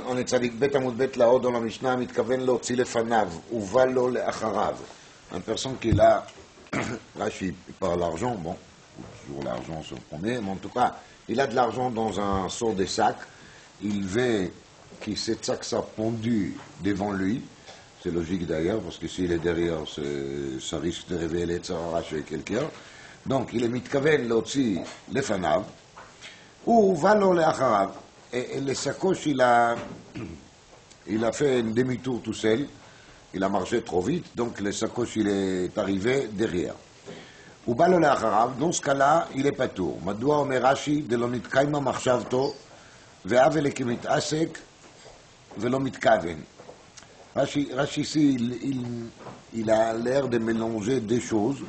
on est צדיק ב' עמוד ב' לעוד או למשנה, מתכוון להוציא לפניו, ובא לו לאחריו. Une personne qui est là, Rashi par l'argent, bon, toujours l'argent sur le premier, mais en tout cas, il a de l'argent dans un sort de sac, il veut que cette sac soit pendu devant lui, c'est logique d'ailleurs, parce que s'il est derrière, ça risque de révéler de s'arracher quelqu'un. Donc, il est מתכוון להוציא לפניו, ובא לו לאחריו. Et le sacoche, il a fait un demi-tour tout seul, il a marché trop vite, donc le sacoche, il est arrivé derrière. Dans ce cas-là, il est pas tour. מדוע אומר רש"י, דלא נתקיימה מחשבתו, והבל כמתעסק ולא מתכוון. Rashi ici, il a l'air de mélanger deux choses.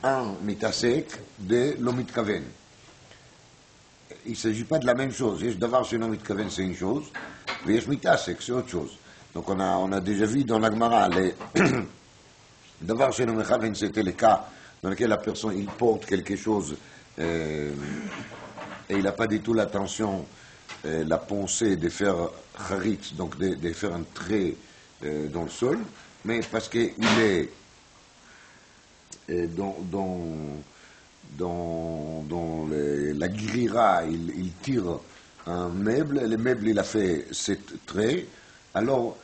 Un, mitasek, deux, lo mitkaven. Il ne s'agit pas de la même chose. Yesh davar sheno mitkaven, c'est une chose, mais yesh mitasek, c'est autre chose. Donc on a déjà vu dans la Gemara, davar sheno mitkaven, c'était le cas dans lequel la personne, il porte quelque chose et il n'a pas du tout l'attention, la pensée de faire charitz, donc de faire un trait dans le sol, mais parce qu'il est dans la grira, il tire un meuble, le meuble il a fait 7 traits, alors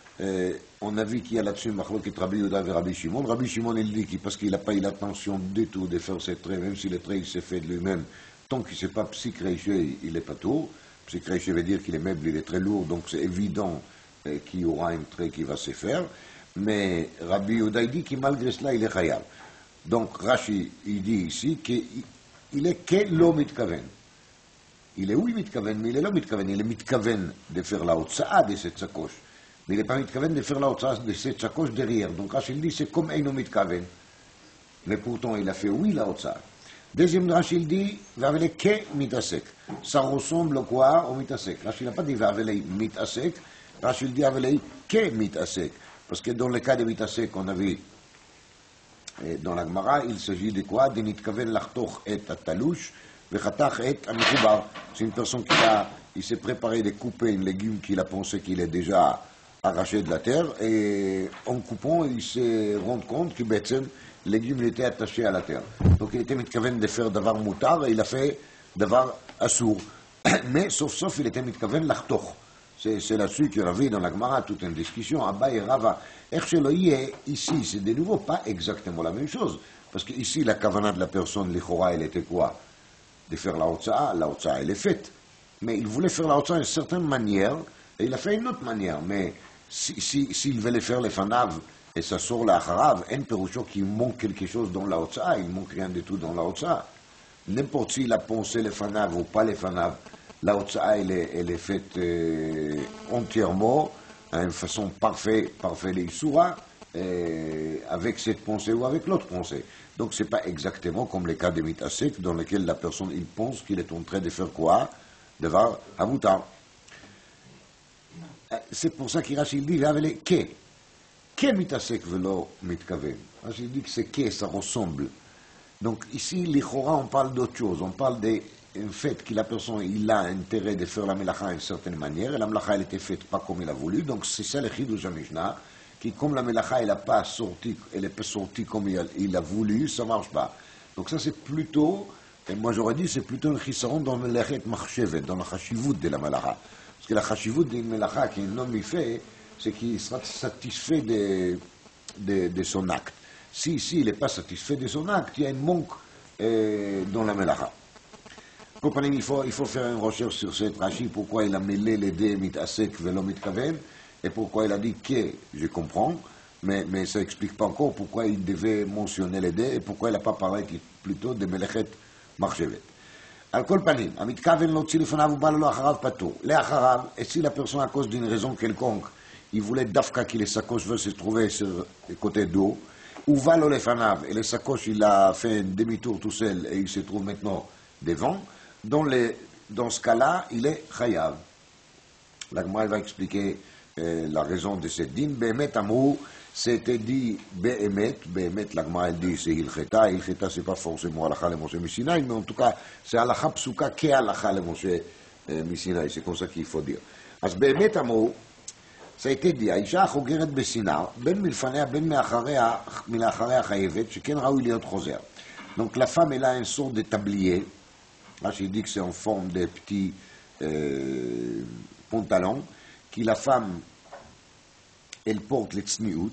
on a vu qu'il y a là-dessus Machlokhet Rabbi Yehuda et Rabbi Shimon. Rabbi Shimon il dit que parce qu'il n'a pas eu l'attention du tout de faire ces traits, même si le trait il s'est fait de lui-même, tant qu'il ne s'est pas psychréché, il n'est pas tout. Psychréché veut dire que le meuble il est très lourd, donc c'est évident qu'il y aura un trait qui va se faire. Mais Rabbi Yehuda il dit que malgré cela il est chayav. Donc Rashi il dit ici qu'il est que lo mitkaven. Il est oui mitkaven, mais il est lo mitkaven. Il est mitkaven de faire la hotza'a de cette sacoche. Mais il n'est pas mitkaven de faire la hotza'a de cette sacoche derrière. Donc Rashi il dit c'est comme un mitkaven. Mais pourtant il a fait oui la hotza'a. Deuxième Rashi il dit vavele ke mitasek. Ça ressemble quoi au mitasek. Rashi n'a pas dit vavele mitasek. Rashi il dit vavele ke mitasek. Parce que dans le cas de mitasek on a vu dans la Gemara, il s'agit de quoi? De nitkaven lachtoch et atalouche, vechatach et amikoubar. C'est une personne il s'est préparé de couper un légume qu'il a pensé qu'il est déjà arraché de la terre, et en coupant, il s'est rendu compte que le légume était attaché à la terre. Donc il était mitkaven de faire davar moutar, et il a fait davar assour. Mais sauf, il était mitkaven lachtoch. C'est là-dessus qu'il y avait dans la Gemara toute une discussion. Abba et Rava. Ici, c'est de nouveau pas exactement la même chose. Parce que ici, la kavana de la personne, l'Ichora, elle était quoi? De faire la hotza'a. La hotza'a, elle est faite. Mais il voulait faire la hotza'a d'une certaine manière, et il a fait une autre manière. Mais s'il voulait faire les fanav, et ça sort la harav, en peroucho qu'il manque quelque chose dans la hotza'a, il manque rien du tout dans la hotza'a. N'importe s'il a pensé les fanav ou pas les fanav, la hotza'a, elle est faite entièrement, d'une façon parfaite les soura, avec cette pensée ou avec l'autre pensée. Donc c'est pas exactement comme le cas de mitasek, dans lequel la personne il pense qu'il est en train de faire quoi? Devar hamutar. C'est pour ça qu'il dit j'avais que mitasek velo mitkaven. Il dit que c'est que ça ressemble. Donc ici, l'Ichora, on parle d'autre chose. On parle d'un fait que la personne il a intérêt de faire la melacha d'une certaine manière, et la melacha elle était faite pas comme il a voulu. Donc c'est ça le chidouch Mishnah, qui comme la melacha elle n'est pas sortie comme il a voulu, ça marche pas. Donc ça c'est plutôt, et moi j'aurais dit c'est plutôt un chisaron dans le lechet machshevet, dans la chashivut de la melacha. Parce que la chashivut d'une melacha qu'un homme il fait, c'est qu'il sera satisfait de son acte. Si il n'est pas satisfait de son acte, il y a un manque dans la melacha. Il faut faire une recherche sur cette Rashi, pourquoi il a mêlé les deux mitasek velo mitkaven, et pourquoi il a dit que, je comprends, mais ça n'explique pas encore pourquoi il devait mentionner les deux, et pourquoi il n'a pas parlé plutôt de melechet marchevet. Al kol panim, amitkaven l'otzi lefanav ou balo acharav pato. Leacharav, et si la personne, à cause d'une raison quelconque, il voulait dafka que les sacoches veulent se trouver sur le côté d'eau, ou valo lefanav, et les sacoches, il a fait un demi-tour tout seul, et il se trouve maintenant devant, dans ce cas-là, il est chayav. La Gemara va expliquer la raison de cette dîme. Behemet amrou, c'était dit behemet. Behemet, la Gemara elle dit c'est ilcheta. Ilcheta, c'est pas forcément halakha le Moshe Mishinaï, mais en tout cas, c'est halakha psuka ke halakha le Moshe מסיני, c'est comme ça qu'il faut dire. אז באמת אמרו, ça a été dit, האישה החוגרת בסינר, בין מלפניה בין מאחריה חייבת, שכן ראוי להיות חוזר. Donc la femme, elle a une sorte de tablier, là j'ai dit que c'est en forme de petits pantalons, qui la femme, elle porte les tsniout,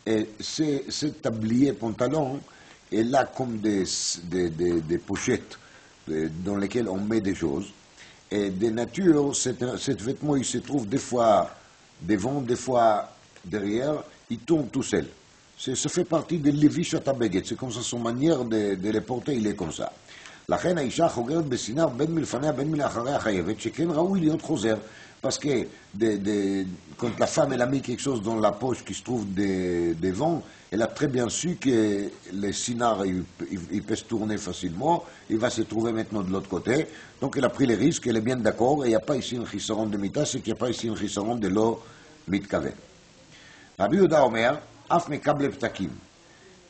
et ce tablier pantalon, elle a comme des pochettes dans lesquelles on met des choses. Et de nature, cet vêtement, il se trouve des fois devant, des fois derrière, il tourne tout seul. Ça fait partie de Lévi Beget, c'est comme ça son manière de les porter, il est comme ça. לכן האישה החוגרת בסינר בין מלפניה בין מלאחריה חייבת, שכן ראוי להיות חוזר, parce que quand la femme elle a mis quelque chose dans la poche qui se trouve devant, elle a très bien su que le sinar il peut se tourner facilement, il va se trouver maintenant de l'autre côté, donc elle a pris les risques, elle est bien d'accord, et il n'y a pas ici un חיסרון de mita, c'est qu'il n'y a pas ici un חיסרון de לא מתכוון. רבי יהודה אומר, אף מקבל פתקים.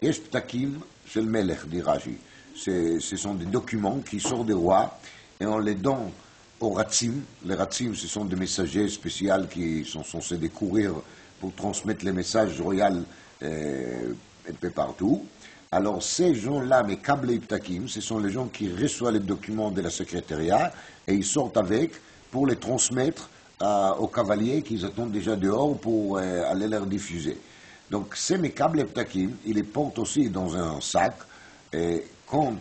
יש פתקים של מלך, dit Rashi. Ce sont des documents qui sortent des rois et on les donne aux Ratsim. Les Ratsim, ce sont des messagers spéciaux qui sont censés découvrir pour transmettre les messages royaux un peu partout. Alors ces gens-là, mes câbles et ptakim, ce sont les gens qui reçoivent les documents de la secrétariat et ils sortent avec pour les transmettre aux cavaliers qu'ils attendent déjà dehors pour aller leur diffuser. Donc ces mes câbles et ptakim, ils les portent aussi dans un sac. Et quand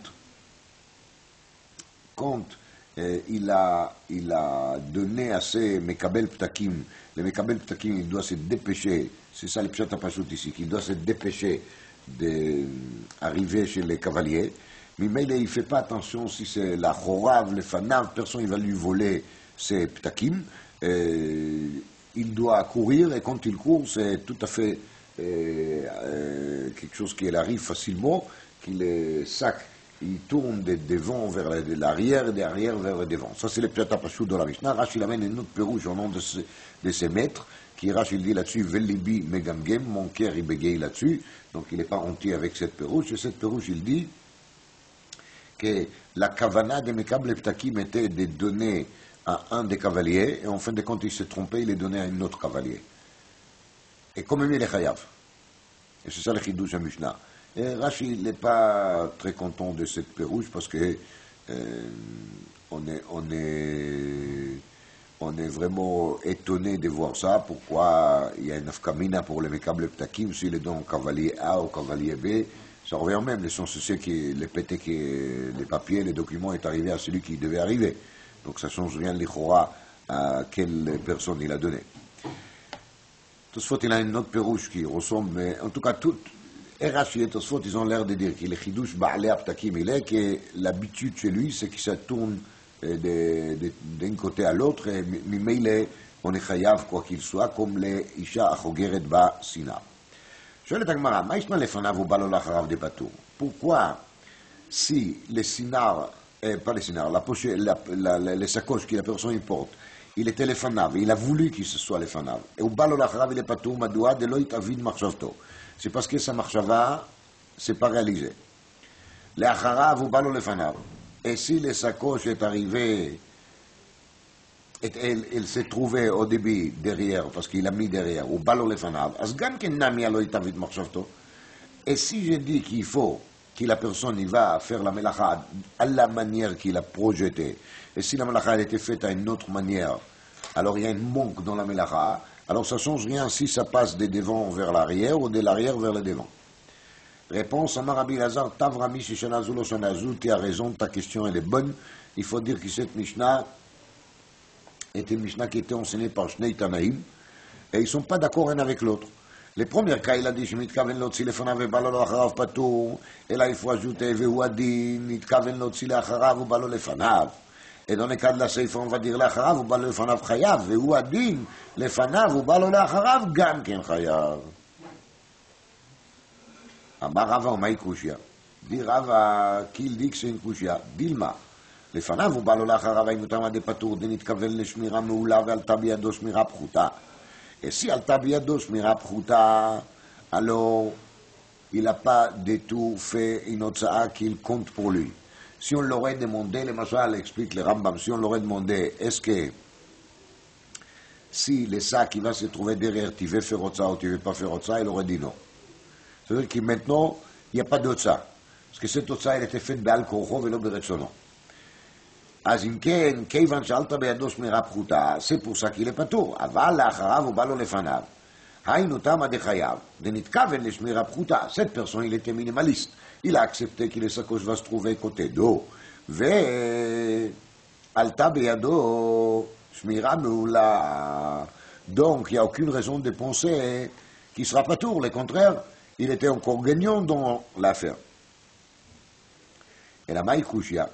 il a donné à ces Mekabel Ptakim, les Mekabel Ptakim, il doit se dépêcher, c'est ça le pshat hapachout ici, qu'il doit se dépêcher d'arriver chez les cavaliers, mais il ne fait pas attention si c'est la Chorav, le Fanav, personne ne va lui voler ces Ptakim, il doit courir, et quand il court, c'est tout à fait quelque chose qui arrive facilement, que le sac il tourne de devant vers l'arrière et de l'arrière vers le devant. Ça, c'est le pshat hapachout de la Mishnah. Rashi amène un autre pérouge au nom de ces maîtres, qui Rashi dit là-dessus, Velibi Megamgem, mon cœur il bégaye là-dessus, donc il n'est pas entier avec cette pérouge. Et cette pérouge, il dit que la kavana de Mekabel Ptakim était de donner à un des cavaliers, et en fin de compte, il s'est trompé, il est donné à un autre cavalier. Et quand même, il est chayav. Et c'est ça le chidouche à Mishnah. Et Rashi n'est pas très content de cette pérouge parce que on est vraiment étonné de voir ça. Pourquoi il y a une afkamina pour les Mekabel Ptakim, s'il est dans cavalier A ou cavalier B, ça revient même. L'essentiel c'est que les papiers, les documents est arrivé à celui qui devait arriver. Donc ça change rien l'Ichora à quelle personne il a donné. Tosfot il a une autre pérouge qui ressemble, mais en tout cas tout. Et Rashi et Tosfot, ils ont l'air de dire que le chidouche ba'alei aptakim, il est que l'habitude chez lui, c'est que ça tourne d'un côté à l'autre, et mimele, on est chayav, quoi qu'il soit, comme les isha achogeret ba sina. שואלת הגמרא, מה ישנה לפניו ובא לו לאחריו דפטור? Pourquoi, si les sinars, pas les sinars, les sacoches que la personne il porte, il était לפניו, il a voulu qu'il se soit לפניו, et הוא בא לו לאחריו il est פטור, מדוע דלא יתאבין מחשבתו? C'est parce que sa marchava, c'est pas réalisé. L'acharav ou balo lefanav. Et si le sacoche est arrivé, et elle s'est trouvée au début derrière, parce qu'il a mis derrière, ou balo lefanav, as gan ken nami alo itavit marchavto. Et si je dis qu'il faut que la personne il va faire la melacha à la manière qu'il a projeté, et si la melacha a été faite à une autre manière, alors il y a un manque dans la melacha. Alors ça ne change rien si ça passe de devant vers l'arrière ou de l'arrière vers le devant. Réponse, Amar Rabbi Lazar, Tavrami Shishanazu lo Shanazu, tu as raison, ta question elle est bonne. Il faut dire que cette Mishnah était une Mishnah qui était enseignée par Shnei Tanaïm, et ils ne sont pas d'accord un avec l'autre. Les premiers cas, il a dit, Shmitkaven lotzi lefanav et balo lacharav patur, et là il faut ajouter, Vehuadin, Mitkaven lotzi lacharav ou balo lefanav. Et dans le cas de la Seifa, on va dire l'acharav ou balo lefanav chayav, et ou adin, lefanav ou balo l'acharav, gam ken chayav. Amar Rava, ma ikushia. Dit Rava, qu'il dit que c'est une kushia. Dilma. לפניו הוא בא לו לאחריו, האם יותר מדי פטור, דין התכוון לשמירה מעולה ועלתה בידו שמירה פחותה. Et si עלתה בידו שמירה פחותה, alors il n'a pas du tout fait une הוצאה qu'il compte pour lui. Si on l'aurait demandé, le Mashal explique le Rambam, si on l'aurait demandé, est-ce que si le sac qui va se trouver derrière, tu veux faire ça ou tu ne veux pas faire ça, il aurait dit non. C'est-à-dire que maintenant, il n'y a pas d'otsa. Parce que cette otsa, elle était faite בעל כורחו ולא ברצונו. אז אם כן, כיוון שאלת בידו שמירה פחותה, c'est pour ça qu'il est פטור. אבל לאחריו הוא בא לו לפניו. היינו תמה דחייו, דנתכוון לשמירה פחותה. Cette personne, il était minimaliste. Il a accepté que le sacoche va se trouver côté d'eau. ועלתה בידו שמירה מעולה. Donc, il n'y a aucune raison de penser qu'il sera patour. Le contraire, il était encore gagnant dans l'affaire. Et la maïkouchia,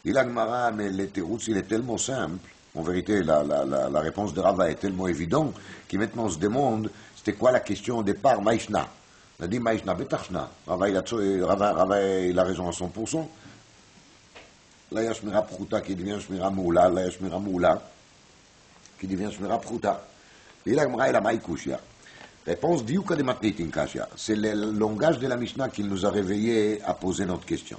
dit la Gemara, mais le teroutz, il est tellement simple. En vérité, la réponse de Rava est tellement évidente qu'il maintenant on se demande, c'était quoi la question au départ, Maïshna. On a dit Maïshna, Betachna. Rava, il a raison à 100%. Là, il y a Shmira Pruta qui devient Shmira Moula. Là, il y a Shmira Moula qui devient Shmira Pruta. Et la Gemara, il a maïkouchia. Réponse diouka de matnitin kashia. C'est le langage de la Mishnah qui nous a réveillés à poser notre question.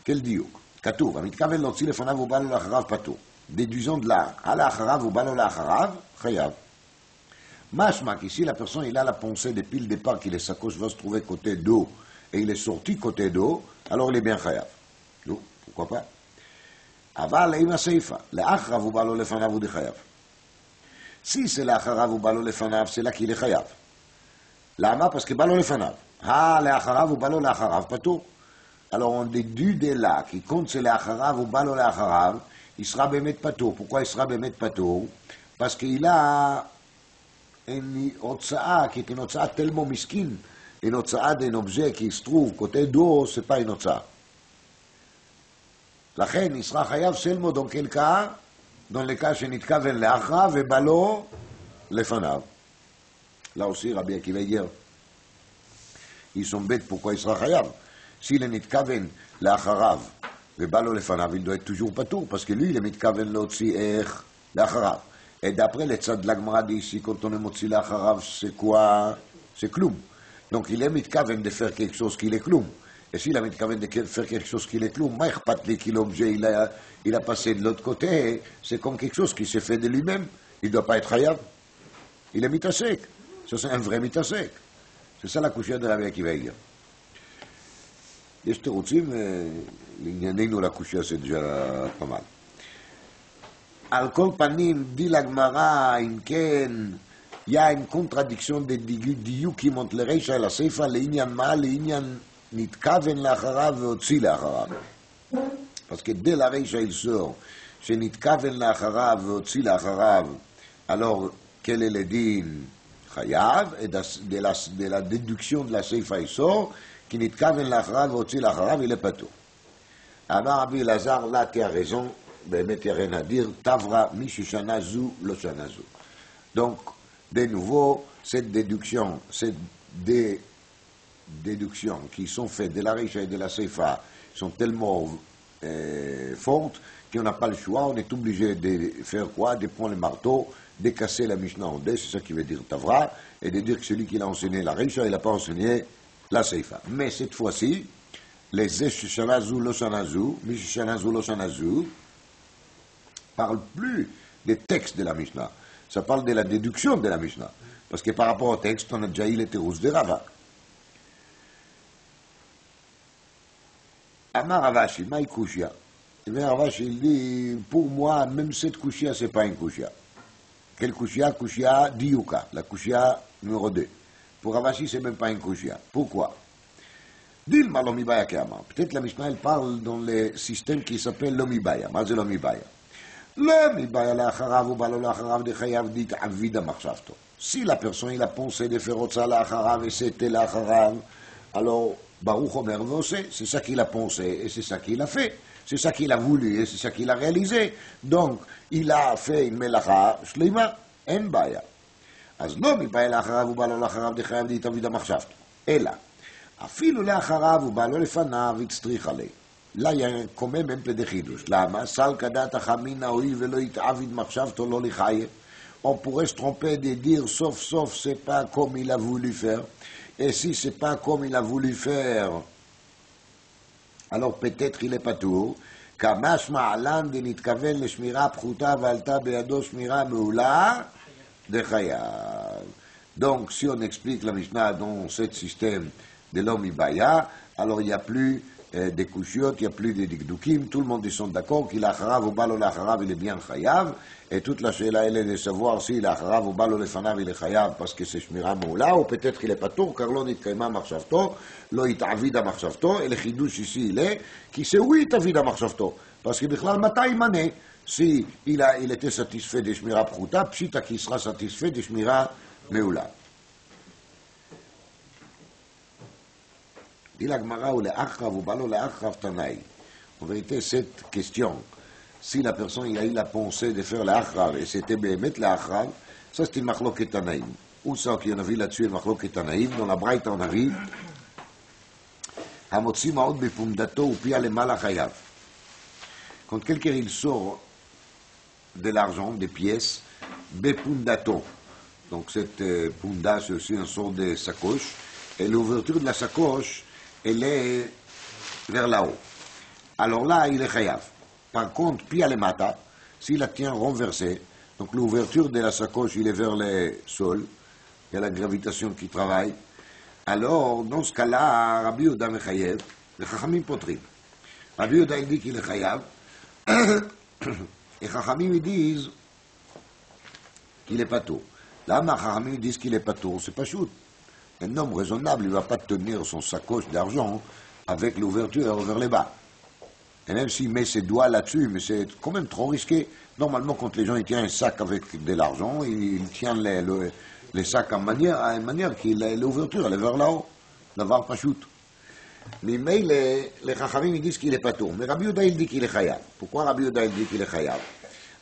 Quel diouk? Katouf, המתכוון להוציא לפניו ובא לו לאחריו פטור. Déduisons de là, à לאחריו ובא לו לאחריו, חייב. Mashma, qu'ici la personne il a la pensée depuis le départ que le sacoche va se trouver côté d'eau et il est sorti côté d'eau, alors il est bien chayav. Non, pourquoi pas? אבל עם הסיפה, לאחריו ובא לו לפניו הוא דחייב. Si c'est לאחריו ובא לו לפניו, c'est là qu'il est chayav. למה? parce que בא לו לפניו. לאחריו ובא לו לאחריו פטור. Alors on déduit de là, qui compte c'est l'acharav ou balo l'acharav, il sera bémet patour. Pourquoi il sera bémet patour? Parce qu'il a une hotza'a qui est une hotza'a tellement miskin, une hotza'a d'un objet qui se trouve côté d'eau, c'est pas une hotza'a. לכן il sera chayav seulement dans quel cas? Dans le cas שנתכוון לאחריו ובalo לפניו. Là aussi Rabbi Akiva hier, ils sont bêtes pourquoi il sera chayav. S'il est mitkaven לאחריו ובא לו לפניו, il doit être toujours patour, parce que lui, il est מתכוון להוציא איך לאחריו. Et d'après les tzad de la Gemara d'ici, quand on est motzi לאחריו, c'est quoi? C'est kloum. Donc il est מתכוון de faire quelque chose qui est kloum. Et s'il a מתכוון de faire quelque chose qui est kloum, מה אכפת לי que l'objet il a passé de l'autre côté, c'est comme quelque chose qui s'est fait de lui-même. Il ne doit pas être chayav. Il est mitasek. Ça c'est un vrai mitasek. C'est ça la couchette de Rabbi Akiva hier. יש תירוצים, לענייננו לקושיה זה déjà pas mal. על כל פנים, די לגמרא, אם כן, il y a une contradiction de דיוקים entre לרישא אל הסיפא, לעניין מה? לעניין נתכוון לאחריו והוציא לאחריו. parce que dès la רישא il sort, שנתכוון לאחריו והוציא לאחריו, alors quel est le דין חייב? et de la déduction de la סיפא il sort, qui נתכוון לאחריו והוציא לאחריו, il est פטור. אמר רבי אלעזר, là tu as raison, באמת il n'y a rien à dire, תברא מי ששנה זו לא שנה זו. Donc, de nouveau, cette déduction, des déductions qui sont faites de la Richa et de la Seifa sont tellement fortes qu'on n'a pas le choix, on est obligé de faire quoi? De prendre le marteau, de casser la Mishnah en deux, c'est ça qui veut dire Tavra, et de dire que celui qui l'a enseigné la Richa, il n'a pas enseigné la Seifa. Mais cette fois-ci, les Shanazu, lo Shanazu, Mishanazu, lo Shanazu, parlent plus des textes de la Mishnah. Ça parle de la déduction de la Mishnah. Parce que par rapport au texte, on a déjà eu les terous de Rava. Amar Ravashi, maï kushia. Et bien Ravashi, il dit, pour moi, même cette kushia, c'est pas une kushia. Quelle kushia? Kushia diuka, la kushia numéro 2. Pour Ravashi, c'est même pas une kushia. Pourquoi? Dilma l'omibaya keama. Peut-être la Mishnah, elle parle dans le système qui s'appelle l'omibaya. Mais c'est l'omibaya. לא מבעיה לאחריו ובא לו לאחריו דחייב דתעבידה מחשבתו. Si la personne il a pensé de faire ça לאחריו et c'était לאחריו, alors Baruch Omer ועושה, c'est ça qu'il a pensé et c'est ça qu'il a fait, c'est ça qu'il a voulu et c'est ça qu'il a réalisé. Donc il a fait une מלאכה שלמה, אין בעיה. אז לא מבעיה לאחריו ובא לו לאחריו דחייב דתעבידה מחשבתו, אלא אפילו לאחריו ובא לו לפניו הצטריך עליה. Là, il y a quand même un peu de chidouche. Lama, sal kadat achamina oi velo itavid machshavto lo lichaye. On pourrait se tromper de dire, sauf, c'est pas comme il a voulu faire. Et si c'est pas comme il a voulu faire, alors peut-être il est patour, כמשמע לן דנתכוון לשמירה פחותה ועלתה בידו שמירה מעולה, דחייב. Donc, si on explique la Mishnah dans ce système de l'homme Ibaya, alors il n'y a plus des couchiotes, il n'y a plus de dikdukim, tout le monde sont d'accord qu'il a acharav ou balo l'acharav, il est bien chayav, et toute la sheila elle est de savoir si l'acharav ou balo lefanav il est chayav parce que c'est shmira moula, ou peut-être qu'il est pas tour, car l'on itkaima marchavto, lo itavida marchavto, et le chidouche ici il est, qui c'est oui itavida marchavto, parce que bichlal matai mané, si il était satisfait de shmira pruta, pshita qui sera satisfait de shmira meula. Dit la Gemara ou le achav ou balo le achav tanaï. En vérité, cette question, si la personne il a eu la pensée de faire le achav et c'était bémet le achav, ça c'est une machloket tanaïm. Où ça qu'on a vu là-dessus une machloket tanaïm, dans la braïta on arrive, hamotzi maot bepumdato ou pia le mal chayav. Quand quelqu'un il sort de l'argent, des pièces, bepumdato. Donc cette punda c'est aussi une sorte de sacoche, et l'ouverture de la sacoche elle est vers là-haut. Alors là, il est chayav. Par contre, pia le mata, s'il la tient renversée, donc l'ouverture de la sacoche, il est vers le sol, il y a la gravitation qui travaille, alors, dans ce cas-là, Rabbi Yehuda mechayev, les chachamim potrim. Rabbi Yehuda, il dit qu'il est chayav, et chachamim, ils disent qu'il est patour. Là, chachamim, ils disent qu'il est patour, c'est pas chut. Un homme raisonnable, il ne va pas tenir son sacoche d'argent avec l'ouverture vers les bas. Et même s'il met ses doigts là-dessus, mais c'est quand même trop risqué. Normalement, quand les gens ils tiennent un sac avec de l'argent, ils tiennent les sacs à une manière que l'ouverture elle est vers là-haut. D'avoir pas shoot. Mais les chachamim ils disent qu'il est pas tour. Mais Rabbi Yehuda il dit qu'il est chayav. Pourquoi Rabbi Yehuda il dit qu'il est chayav?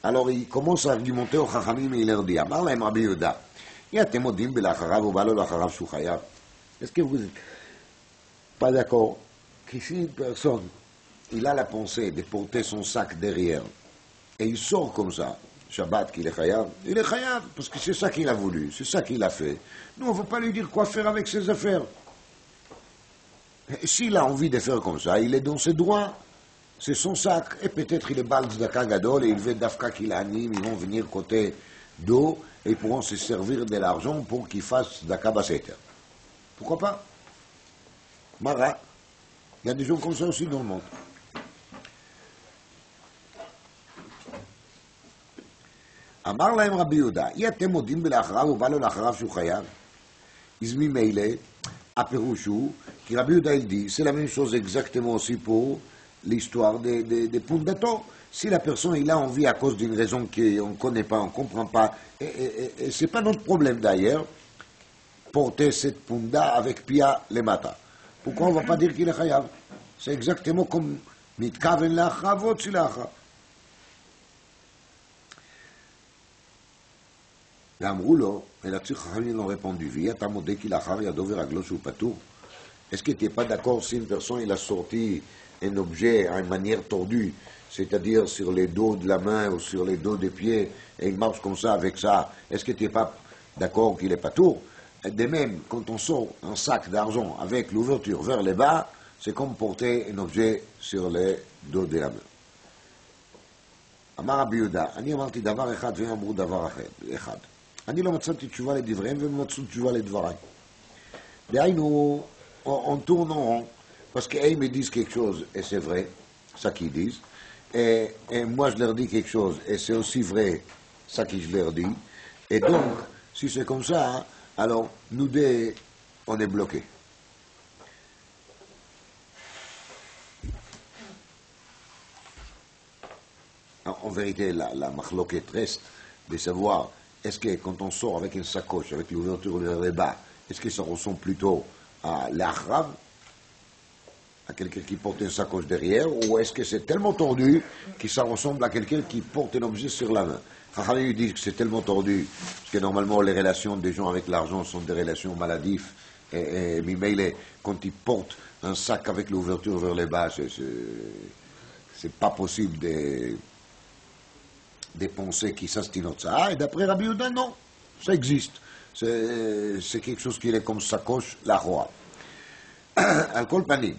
Alors il commence à argumenter aux chachamim et il leur dit, Amar lahem Rabbi Yehuda, est-ce que vous n'êtes pas d'accord que si une personne il a la pensée de porter son sac derrière et il sort comme ça, Shabbat qu'il est chayav, il est chayav parce que c'est ça qu'il a voulu, c'est ça qu'il a fait. Nous on ne veut pas lui dire quoi faire avec ses affaires. Et s'il a envie de faire comme ça, il est dans ses droits, c'est son sac, et peut-être il est balz d'aka gadol et il veut d'afka qu'il anime, ils vont venir côté d'eau et ils pourront se servir de l'argent pour qu'ils fassent d'aka baseter. Pourquoi pas? Mara, il y a des gens comme ça aussi dans le monde. אמר להם רבי יהודה, אתם מודים בלאחריו ובא לו לאחריו שהוא חייב? אז ממילא, הפירוש הוא, כי רבי יהודה il dit, c'est la même chose exactement aussi pour l'histoire de Pundato. Si la personne il a envie à cause d'une raison qu'on ne connaît pas, on ne comprend pas, et c'est pas notre problème d'ailleurs, porter cette Punda avec Pia le Mata. Pourquoi on ne va pas dire qu'il est chayav? C'est exactement comme מתכוון לאחריו והוציא לאחריו. ואמרו לו, אלא צריך חכמים לא רépondו, ויהיה אתה מודה כי לאחר ידו ורגלו שהוא פטור? Est-ce que tu n'es pas d'accord si une personne il a sorti un objet à une manière tordue, c'est-à-dire sur les dos de la main ou sur les dos des pieds, et il marche comme ça avec ça, est-ce que tu n'es pas d'accord qu'il est patour? De même, quand on sort un sac d'argent avec l'ouverture vers les bas, c'est comme porter un objet sur les dos de la main. אמר רבי יהודה, אני אמרתי דבר אחד והם אמרו דבר אחד. אני לא מצאתי תשובה לדבריהם והם מצאו תשובה לדבריי. דהיינו, on tourne en rond, parce qu'ils me disent quelque chose et c'est vrai, ça qu'ils disent, et moi je leur dis quelque chose et c'est aussi vrai, ça que je leur dis, et donc, si c'est comme ça, alors nous deux, on est bloqués. En vérité, la machloket reste de savoir, est-ce que quand on sort avec une sacoche, avec l'ouverture vers les bas, est-ce que ça ressemble plutôt à l'achrav, à quelqu'un qui porte une sacoche derrière, ou est-ce que c'est tellement tordu que ça ressemble à quelqu'un qui porte un objet sur la main? Chachamim dit que c'est tellement tordu, parce que normalement les relations des gens avec l'argent sont des relations maladives, et Mimele, quand ils portent un sac avec l'ouverture vers les bas, c'est pas possible de penser qu'il s'astinot ça, et d'après Rabbi Yehuda, non, ça existe. C'est quelque chose qui est comme sacoche, la roi. Al kol panim.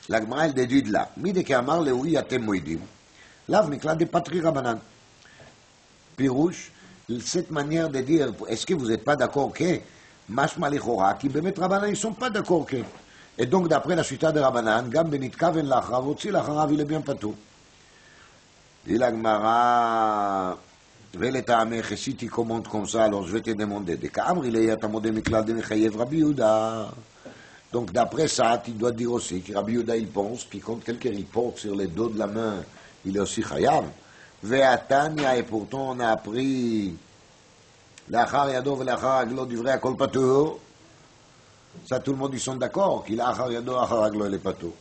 La Gemara, elle déduit de là. Mide Kamar Leoui Atem Moedim. Lav Mikla de Patri Rabanan. Pirouche, cette manière de dire, est-ce que vous n'êtes pas d'accord que Mashma Lechora, qui Bemet Rabanan, ils ne sont pas d'accord que. Et donc, d'après la suite de Rabanan, Gam Benitka Ven Lachrav, aussi Lachrav, il est bien patou. Dit la Gemara, Veletame Chesiti commente comme ça, alors je vais te demander, de Kamri Leia Tamode Mikla de Mechayev Rabbi Yehuda. Donc, d'après ça, tu dois dire aussi que Rabbi Yehuda, il pense, puis quand quelqu'un il porte sur les dos de la main, il est aussi chayav. Ve'atania, et pourtant on a appris l'achar yado ve'lachar aglo divrei akol patur. Ça, tout le monde, ils sont d'accord qu'il a achar yado, achar aglo, il est patur.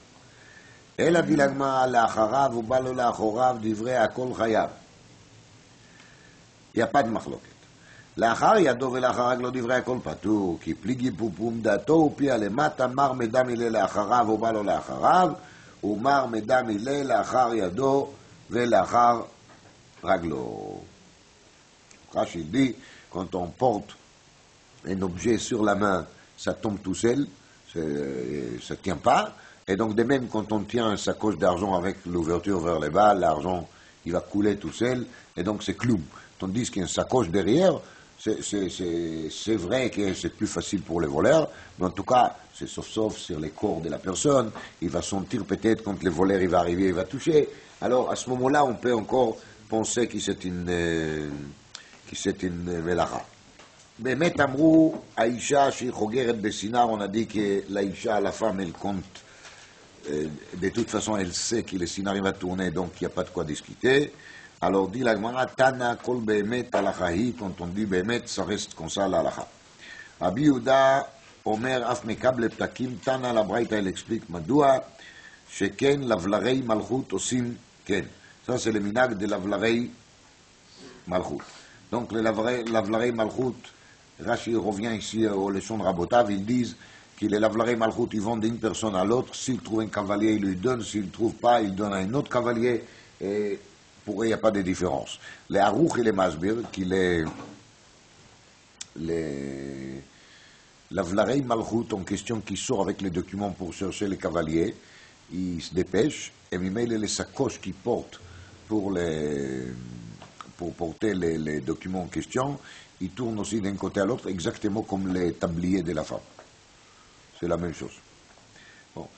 Et la dilagma l'acharav ou balo l'achorav divrei akol chayav. Il n'y a pas de machloket. לאחר ידו ולאחר רגלו דברי הכל פטור, כי פליגי פופום דעתו ופיה למטה, מר מידע מילה לאחריו ובא לו לאחריו, ומר מידע מילה לאחר ידו ולאחר רגלו. Rachid dit, quand on porte un objet sur la main, ça tombe tout seul, ça ne tient pas, et donc de même quand on tient une sacoche d'argent avec l'ouverture vers le bas, l'argent il va couler tout seul, et donc c'est cloum. Tandis qu'il y a une sacoche derrière, c'est vrai que c'est plus facile pour les voleurs, mais en tout cas, c'est sauf sur les corps de la personne. Il va sentir peut-être quand le voleur il va arriver, il va toucher. Alors, à ce moment-là, on peut encore penser que c'est une melacha. Mais Amrou, Aïcha, chez Chogeret Bessinar, on a dit que l'Aïcha, la femme, elle compte. De toute façon, elle sait que le sinar va tourner, donc il n'y a pas de quoi discuter. Alors dit la Gemara, Tana kol behemet alachahi, quand on dit behemet, ça reste comme ça l'alacha. Rabbi Yehuda, Omer, af mekable ptakim, Tana la Braïta, elle explique, Madoua, sheken lavlarei malchut osim ken. Ça c'est le minag de lavlarei malchut. Donc les lavlarei malchut, Rashi revient ici aux leçons de Rabotav, ils disent que les lavlarei malchut, ils vont d'une personne à l'autre, s'ils trouvent un cavalier, ils lui donnent, s'ils ne trouvent pas, ils donnent à un autre cavalier, et pour eux, il n'y a pas de différence. Les Harouch et les Masbir, qui la Vlarei Malchut en question qui sort avec les documents pour chercher les cavaliers, ils se dépêchent, et Mimel les sacoches qu'ils portent pour porter les documents en question, ils tournent aussi d'un côté à l'autre, exactement comme les tabliers de la femme. C'est la même chose. Bon.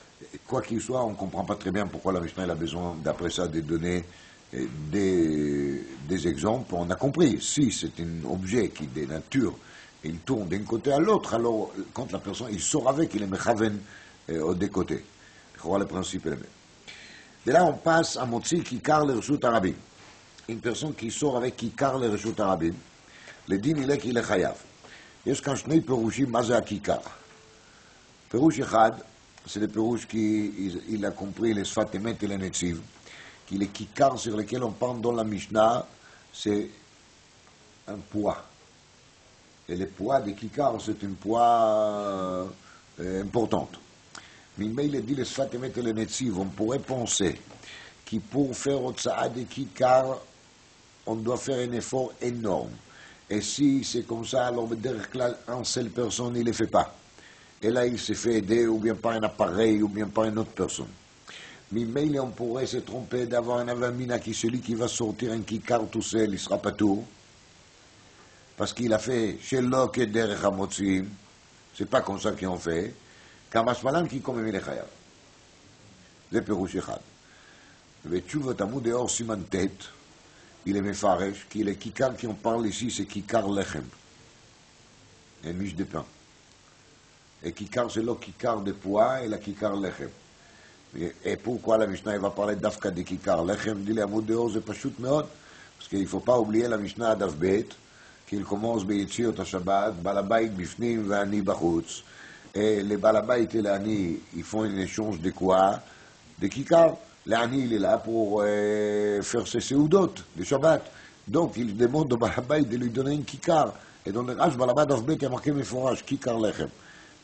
Quoi qu'il soit, on ne comprend pas très bien pourquoi la Mishnah a besoin, d'après ça, de donner des exemples. On a compris, si c'est un objet qui est de nature, il tourne d'un côté à l'autre, alors quand la personne, il sort avec, il est mechaven aux deux côtés. Le principe est le même. Et là, on passe à Motzi Kikar le Reshut Arabim. Une personne qui sort avec Kikar le Reshut Arabim, le din il est qu'il est chayav. יש כאן שני פירושים מה זה הכיכר. פירוש אחד, c'est le פירוש qu'il a compris les sfat emet et les netziv, que les kikar sur lesquels on parle dans la Mishnah, c'est un poids. Et le poids des kikar, c'est un poids important. Mais il dit les sfat emet et les netziv, on pourrait penser que pour faire otsa'a des kikar, on doit faire un effort énorme. Et si c'est comme ça, alors une seule personne, il ne le fait pas. Et là, il se fait aider ou bien par un appareil ou bien par une autre personne. Mais on pourrait se tromper d'avoir un avamina qui celui qui va sortir un kikar tout seul, il ne sera pas tout. Parce qu'il a fait chez l'ok et derech hamotzim. C'est pas comme ça qu'on fait. Kamash malan qui comme il est chayav. C'est Pérouche Echad. ותשובת עמוד האור סימן ט', il est מפרש, כי לכיכר qui on parle ici, c'est כיכר לחם. Un miche de pain. Et כיכר c'est לא כיכר de poids, אלא כיכר לחם. Et pourquoi la Mishnah va parler d'Afka de כיכר לחם? dit לעמוד האור זה פשוט מאוד, parce qu'il ne faut pas oublier la Mishnah דף ב', qu'il commence ביציאות השבת, בעל הבית בפנים ואני בחוץ. Et les בעל הבית et l'ani, ils font un échange de quoi? De כיכר. L'ani, il est là pour faire ses seudot de Shabbat. Donc, il demande au Balabay de lui donner une kikar. Et dans le Rashba, là-bas, dans ce bête, il y a marqué méforage, kikar lechem.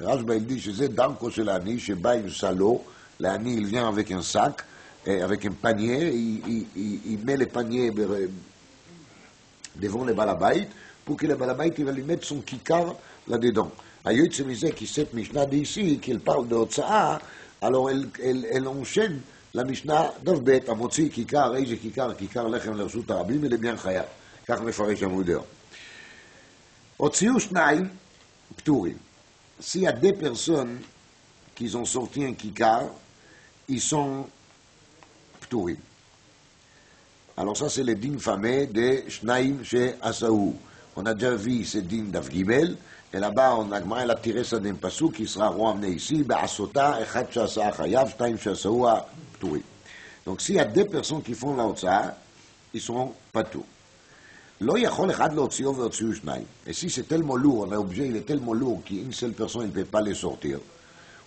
Le Rashba, il dit, c'est Darko, c'est l'ani, chez Baïm Salo. L'ani, il vient avec un sac, et avec un panier, il met les paniers devant le Balabay, pour que le Balabay, il va lui mettre son kikar là-dedans. Ayout, c'est misé qui cette Mishnah d'ici, qu'il parle de Otsa'a, Alors elle enchaîne la Mishnah דף ב' המוציא כיכר, איזה כיכר? כיכר לחם לרשות הרבים, אלה bien חייב. כך מפרש המודר. הוציאו שניים פטורים. S'il y a des personnes qui ont sorti un kikar, ils sont pturim. Alors ça, c'est le din fameux de Shnaim chez Asaou. On a déjà vu ce din d'Avgimel, et là-bas, on a tiré ça d'un passou qui sera ramené ici, Ba'asota, Echad Shasa Chayav, Shnaim Shasaou Pturim. Donc s'il y a deux personnes qui font la Otsa, ils sont patours. לא יכול אחד להוציאו והוציאו שניים. Et si c'est tellement lourd, l'objet il est tellement lourd qu'une seule personne ne peut pas le sortir,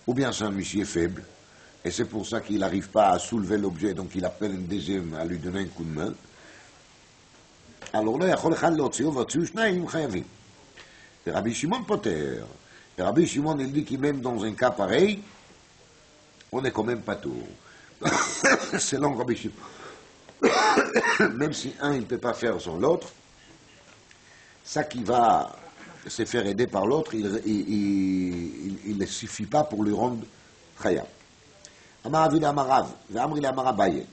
ou bien c'est un monsieur faible, et c'est pour ça qu'il n'arrive pas à soulever l'objet, donc il appelle un deuxième à lui donner un coup de main. Alors לא יכול אחד להוציאו והוציאו שניים חייבים. Et Rabbi Shimon poter. Et Rabbi Shimon il dit que même dans un cas pareil, on est quand même pas tout. Selon Rabbi Shimon. Même si un il ne peut pas faire sans l'autre, ça qui va se faire aider par l'autre, il ne suffit pas pour lui rendre chayab. Amar Avida Amarav, ve'amri la Amar Abaye,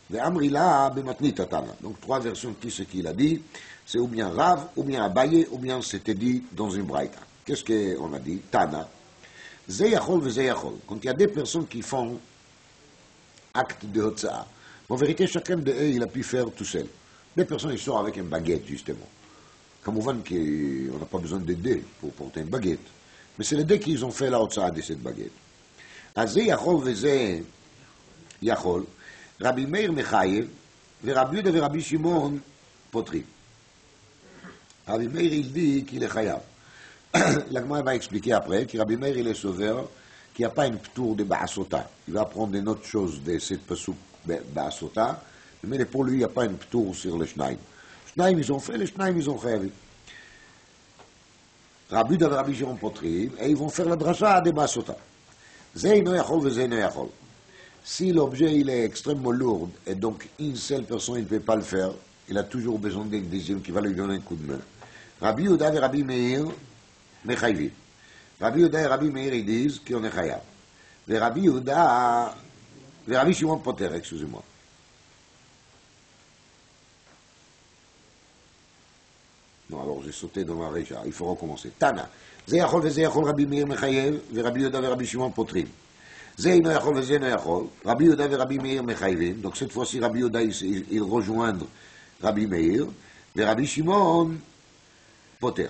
ve'amri la bematnit atana. Donc trois versions de ce qu'il a dit, c'est ou bien Rav, ou bien Abaye, ou bien c'était dit dans une braïta. Qu'est-ce qu'on a dit? Tana. Ze yachol ve ze yachol. Quand il y a des personnes qui font acte de hotza'a, en vérité, chacun d'eux, il a pu faire tout seul. Des personnes, ils sortent avec une baguette, justement. Comme on voit qu'on n'a pas besoin de dés pour porter une baguette. Mais c'est les dés qu'ils ont fait la hotza'a de cette baguette. Azé yachol veze yachol, Rabbi Meir mechayev, ve Rabbi Yehuda ve Rabbi Shimon potri. Rabbi Meir, il dit qu'il est chayav. La Gemara va expliquer après que Rabbi Meir, il est sauveur, qu'il n'y a pas une ptour de Ba'asota. Il va apprendre une autre chose de cette pasuk Ba'asota, mais pour lui, il n'y a pas une ptour sur les Shnaim. Shnaim, ils ont fait, les Shnaim, ils ont chayavi. Rabbi Yehuda et Rabbi Shimon potrim, et ils vont faire la drasha de Ba'asota. Zeh no yachol ve zeh no yachol. Si l'objet il est extrêmement lourd, et donc une seule personne ne peut pas le faire, il a toujours besoin d'un deuxième qui va lui donner un coup de main. Rabbi Yehuda et Rabbi Meir, mechayvim. Rabbi Yehuda et Rabbi Meir, ils disent qu'on est chayav. Et Rabbi Yehuda, et Rabbi Shimon poter, excusez-moi. Non, alors j'ai sauté dans la récha, il faut recommencer. Tana. Ze yachol ve ze yachol Rabbi Meir mechayev, ve Rabbi Yehuda ve Rabbi Shimon potrim. Ze no yachol ve ze no yachol. Rabbi Yehuda ve Rabbi Meir mechayvim. Donc cette fois-ci, Rabbi Yehuda, il rejoindre Rabbi Meir, ve Rabbi Shimon poter.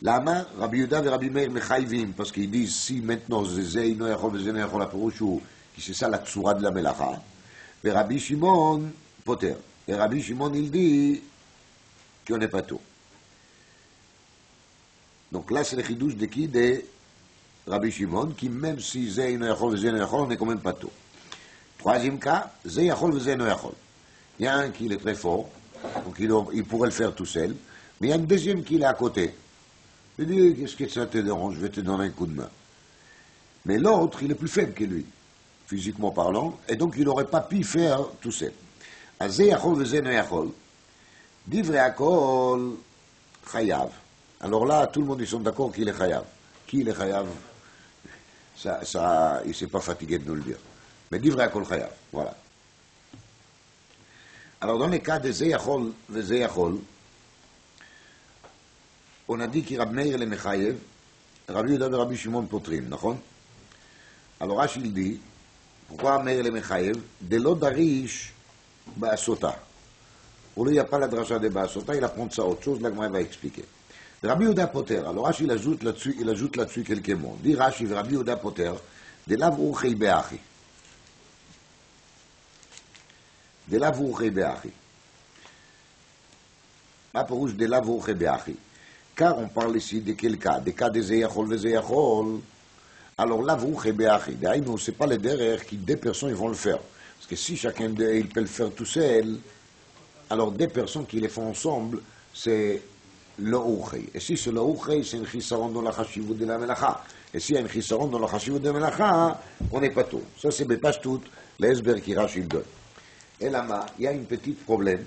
Lama, Rabbi Yehuda et Rabbi Meir mechayvim, parce qu'ils disent si maintenant Zézé no yachol Zézé no yachol la perouchou, qui c'est ça la tsura de la melacha, et Rabbi Shimon poter. Et Rabbi Shimon il dit qu'on n'est pas tout. Donc là c'est le chidouche de qui? De Rabbi Shimon, qui même si Zé no yachol Zézé no yachol, on n'est quand même pas tout. Troisième cas, Zé yachol Zé no yachol. Il y a un qui est très fort, donc il pourrait le faire tout seul, mais il y a un deuxième qui est à côté. Il dit, qu'est-ce que ça te dérange? Je vais te donner un coup de main. Mais l'autre, il est plus faible que lui, physiquement parlant, et donc il n'aurait pas pu faire tout seul. Azé yachol vezé no yachol. Divrei hakol chayav. Alors là, tout le monde, ils sont d'accord qu'il est chayav. Qui est chayav? Ça, il ne s'est pas fatigué de nous le dire. Mais divrei hakol chayav, voilà. Alors dans le cas de zé yachol vezé yachol, on a dit que Rabbi Meir est mechayev, Rabbi Yehuda et Rabbi Shimon potrim, נכון? Alors Rashi il dit, pourquoi Meir est mechayev? De lo darish ba'asota. Pour lui, il n'y a pas la drasha de ba'asota, il apprend ça autre chose, là que va expliquer. Rabbi Yehuda poter, alors Rashi il ajoute là-dessus quelques mots. Dit Rashi, Rabbi Yehuda poter, de la v'urchei be'achi. De la v'urchei be'achi. Ma perouche de la v'urchei be'achi. Car on parle ici de quel cas? Des cas de Zeyachol ve Zeyachol. Alors là, vous, Chebeachi. D'ailleurs, ce n'est pas les derrière qui, des personnes, ils vont le faire. Parce que si chacun d'eux, il peut le faire tout seul, alors des personnes qui les font ensemble, c'est le Uchei. Et si c'est le Uchei, c'est un chisaron dans la chashivut de la melacha. Et s'il y a un chisaron dans la chashivut de la melacha, on n'est pas tout. Ça, c'est pas tout, l'esber qui Rashi donne. Et là, il y a un petit problème,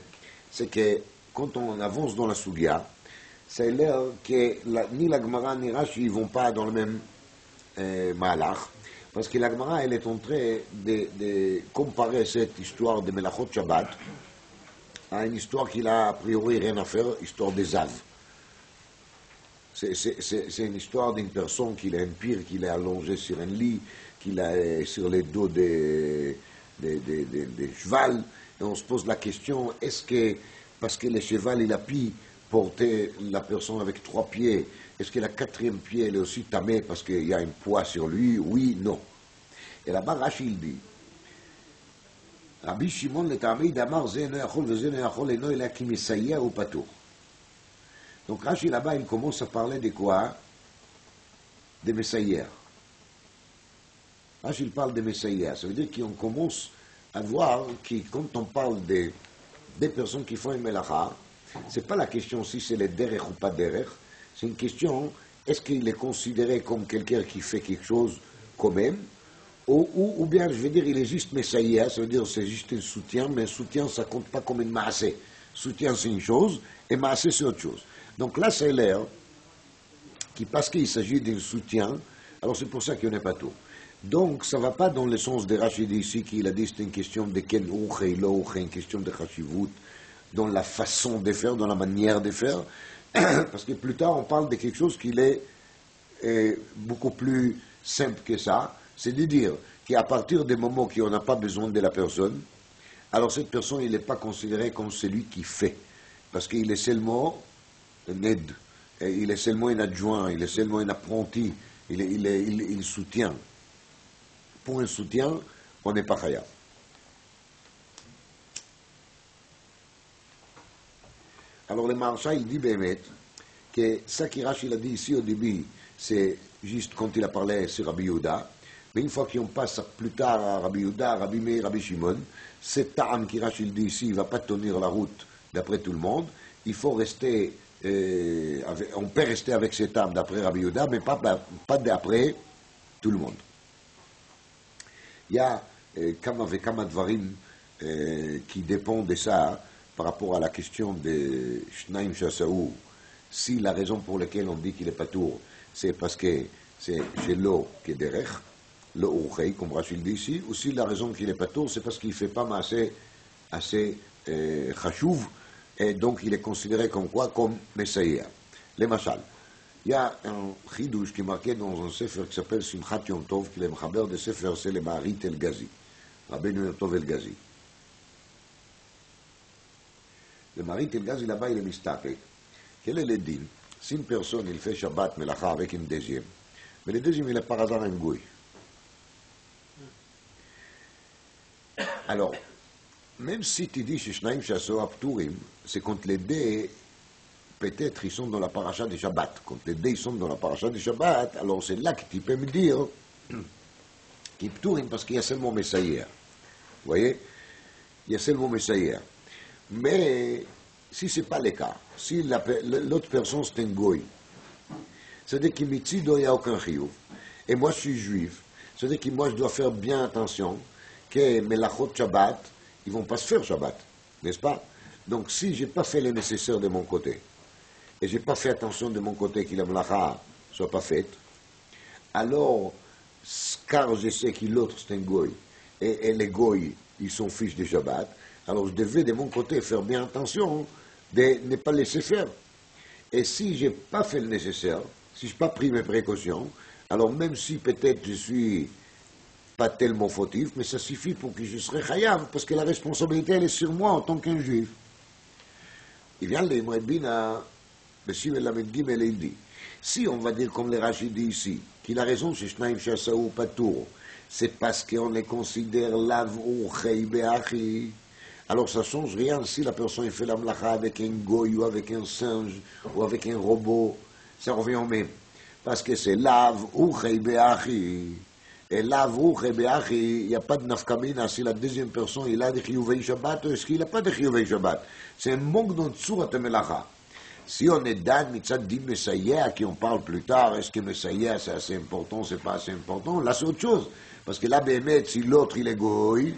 c'est que quand on avance dans la Sugia, c'est l'air que ni la Gemara ni Rashi ne vont pas dans le même Malach, parce que la Gemara, elle est en train de comparer cette histoire de Melachot Shabbat à une histoire qui n'a a priori rien à faire, histoire des Av. C'est une histoire d'une personne qui est empire, qui est allongé sur un lit, qui est sur les dos des cheval, et on se pose la question, est-ce que, parce que le cheval, il a pu porter la personne avec 3 pieds, est-ce que la 4e pied, elle est aussi tamée parce qu'il y a un poids sur lui? Oui, non. Et là-bas, Rashi, il dit, Rabbi Shimon le Tamid Amar Ze no yachol veze no yachol eno ela ki mesayea ou patour. Donc Rashi là-bas, il commence à parler de quoi? Des messaïères. Rashi, il parle des messaïères. Ça veut dire qu'on commence à voir que quand on parle des personnes qui font une melacha, c'est pas la question si c'est les derech ou pas derech, c'est une question, est-ce qu'il est considéré comme quelqu'un qui fait quelque chose quand même, ou bien, je veux dire, il est juste messaïa, ça veut dire c'est juste un soutien, mais un soutien, ça compte pas comme une maasé. Soutien, c'est une chose, et maasé, c'est autre chose. Donc là, c'est l'air qui, parce qu'il s'agit d'un soutien, alors c'est pour ça qu'il n'y en a pas tout. Donc, ça ne va pas dans le sens de Rachid ici, qu'il a dit c'est une question de quel ouche et l'ouche, une question de chashivut, dans la façon de faire, dans la manière de faire, parce que plus tard, on parle de quelque chose qui est beaucoup plus simple que ça, c'est de dire qu'à partir des moments où on n'a pas besoin de la personne, alors cette personne, il n'est pas considéré comme celui qui fait, parce qu'il est seulement un aide, il est seulement un adjoint, il est seulement un apprenti, il soutient. Pour un soutien, on n'est pas khayab. Alors le Maharsha, il dit Bémet que ça qu'Irash il a dit ici au début, c'est juste quand il a parlé sur Rabbi Yehuda, mais une fois qu'on passe plus tard à Rabbi Yehuda, Rabbi Meir, Rabbi Shimon, cet âme qu'Irash il dit ici, il ne va pas tenir la route d'après tout le monde, il faut rester, on peut rester avec cet âme d'après Rabbi Yehuda, mais pas d'après tout le monde. Il y a kama vekama dvarim qui dépendent de ça par rapport à la question de Shnaim Shasaou. Si la raison pour laquelle on dit qu'il est patour, c'est parce que c'est chez l'eau qui est derech, le urchei, comme Rachid dit ici, ou si la raison qu'il est patour, c'est parce qu'il ne fait pas assez chachouv, et donc il est considéré comme quoi? Comme Messaïa. Les machal. Il y a un chidouche qui est marqué dans un sefer qui s'appelle Simchat Yom Tov, qui est le mechaber de sefer, c'est le Maharit El Gazi. Rabbeinu Yom Tov El Gazi. Le Maharit El Gazi, là-bas, il est mistapé. Quel est le din? Si une personne, il fait Shabbat Melacha avec une deuxième, mais le deuxième, il est par hasard un goy. Alors, même si tu dis Shishnaim Shaso Apturim, c'est quand les deux, peut-être ils sont dans la paracha de Shabbat. Quand les deux ils sont dans la paracha de Shabbat, alors c'est là que tu peux me dire qu'ils pturim parce qu'il y a seulement Messaïa. Vous voyez? Il y a seulement Messaïa. Mais si ce n'est pas le cas, si l'autre personne c'est un goy, c'est-à-dire qu'il il n'y a aucun chiyuv, et moi je suis juif, c'est-à-dire que moi je dois faire bien attention que Melachot Shabbat, ils ne vont pas se faire Shabbat, n'est-ce pas? Donc si je n'ai pas fait le nécessaire de mon côté, et je n'ai pas fait attention de mon côté que la melacha ne soit pas faite, alors, car je sais que l'autre c'est un goy, et les goy, ils sont fiches de Shabbat, alors je devais de mon côté faire bien attention de ne pas laisser faire. Et si je n'ai pas fait le nécessaire, si je n'ai pas pris mes précautions, alors même si peut-être je suis pas tellement fautif, mais ça suffit pour que je serai chayav, parce que la responsabilité elle est sur moi en tant qu'un juif. Il vient le Moedbina, il dit, si on va dire comme le Rachid dit ici, qu'il a raison chez Shnaim Shasaou Patour, c'est parce qu'on les considère lav ou chei beachi, alors ça ne change rien si la personne fait la mlacha avec un goy ou avec un singe ou avec un robot, ça revient au même. Parce que c'est lav ou chei beachi. Et lav ou chei beachi, il n'y a pas de nafkamina si la deuxième personne il a des chiyuvei Shabbat ou est-ce qu'il n'a pas de chiyuvei Shabbat. C'est un manque dans tsurat melacha. Si on est dan mitzad din Messaïa, qui on parle plus tard, est-ce que Messaïa c'est assez important, c'est pas assez important, là c'est autre chose. Parce que là, Bémet, si l'autre il est goy,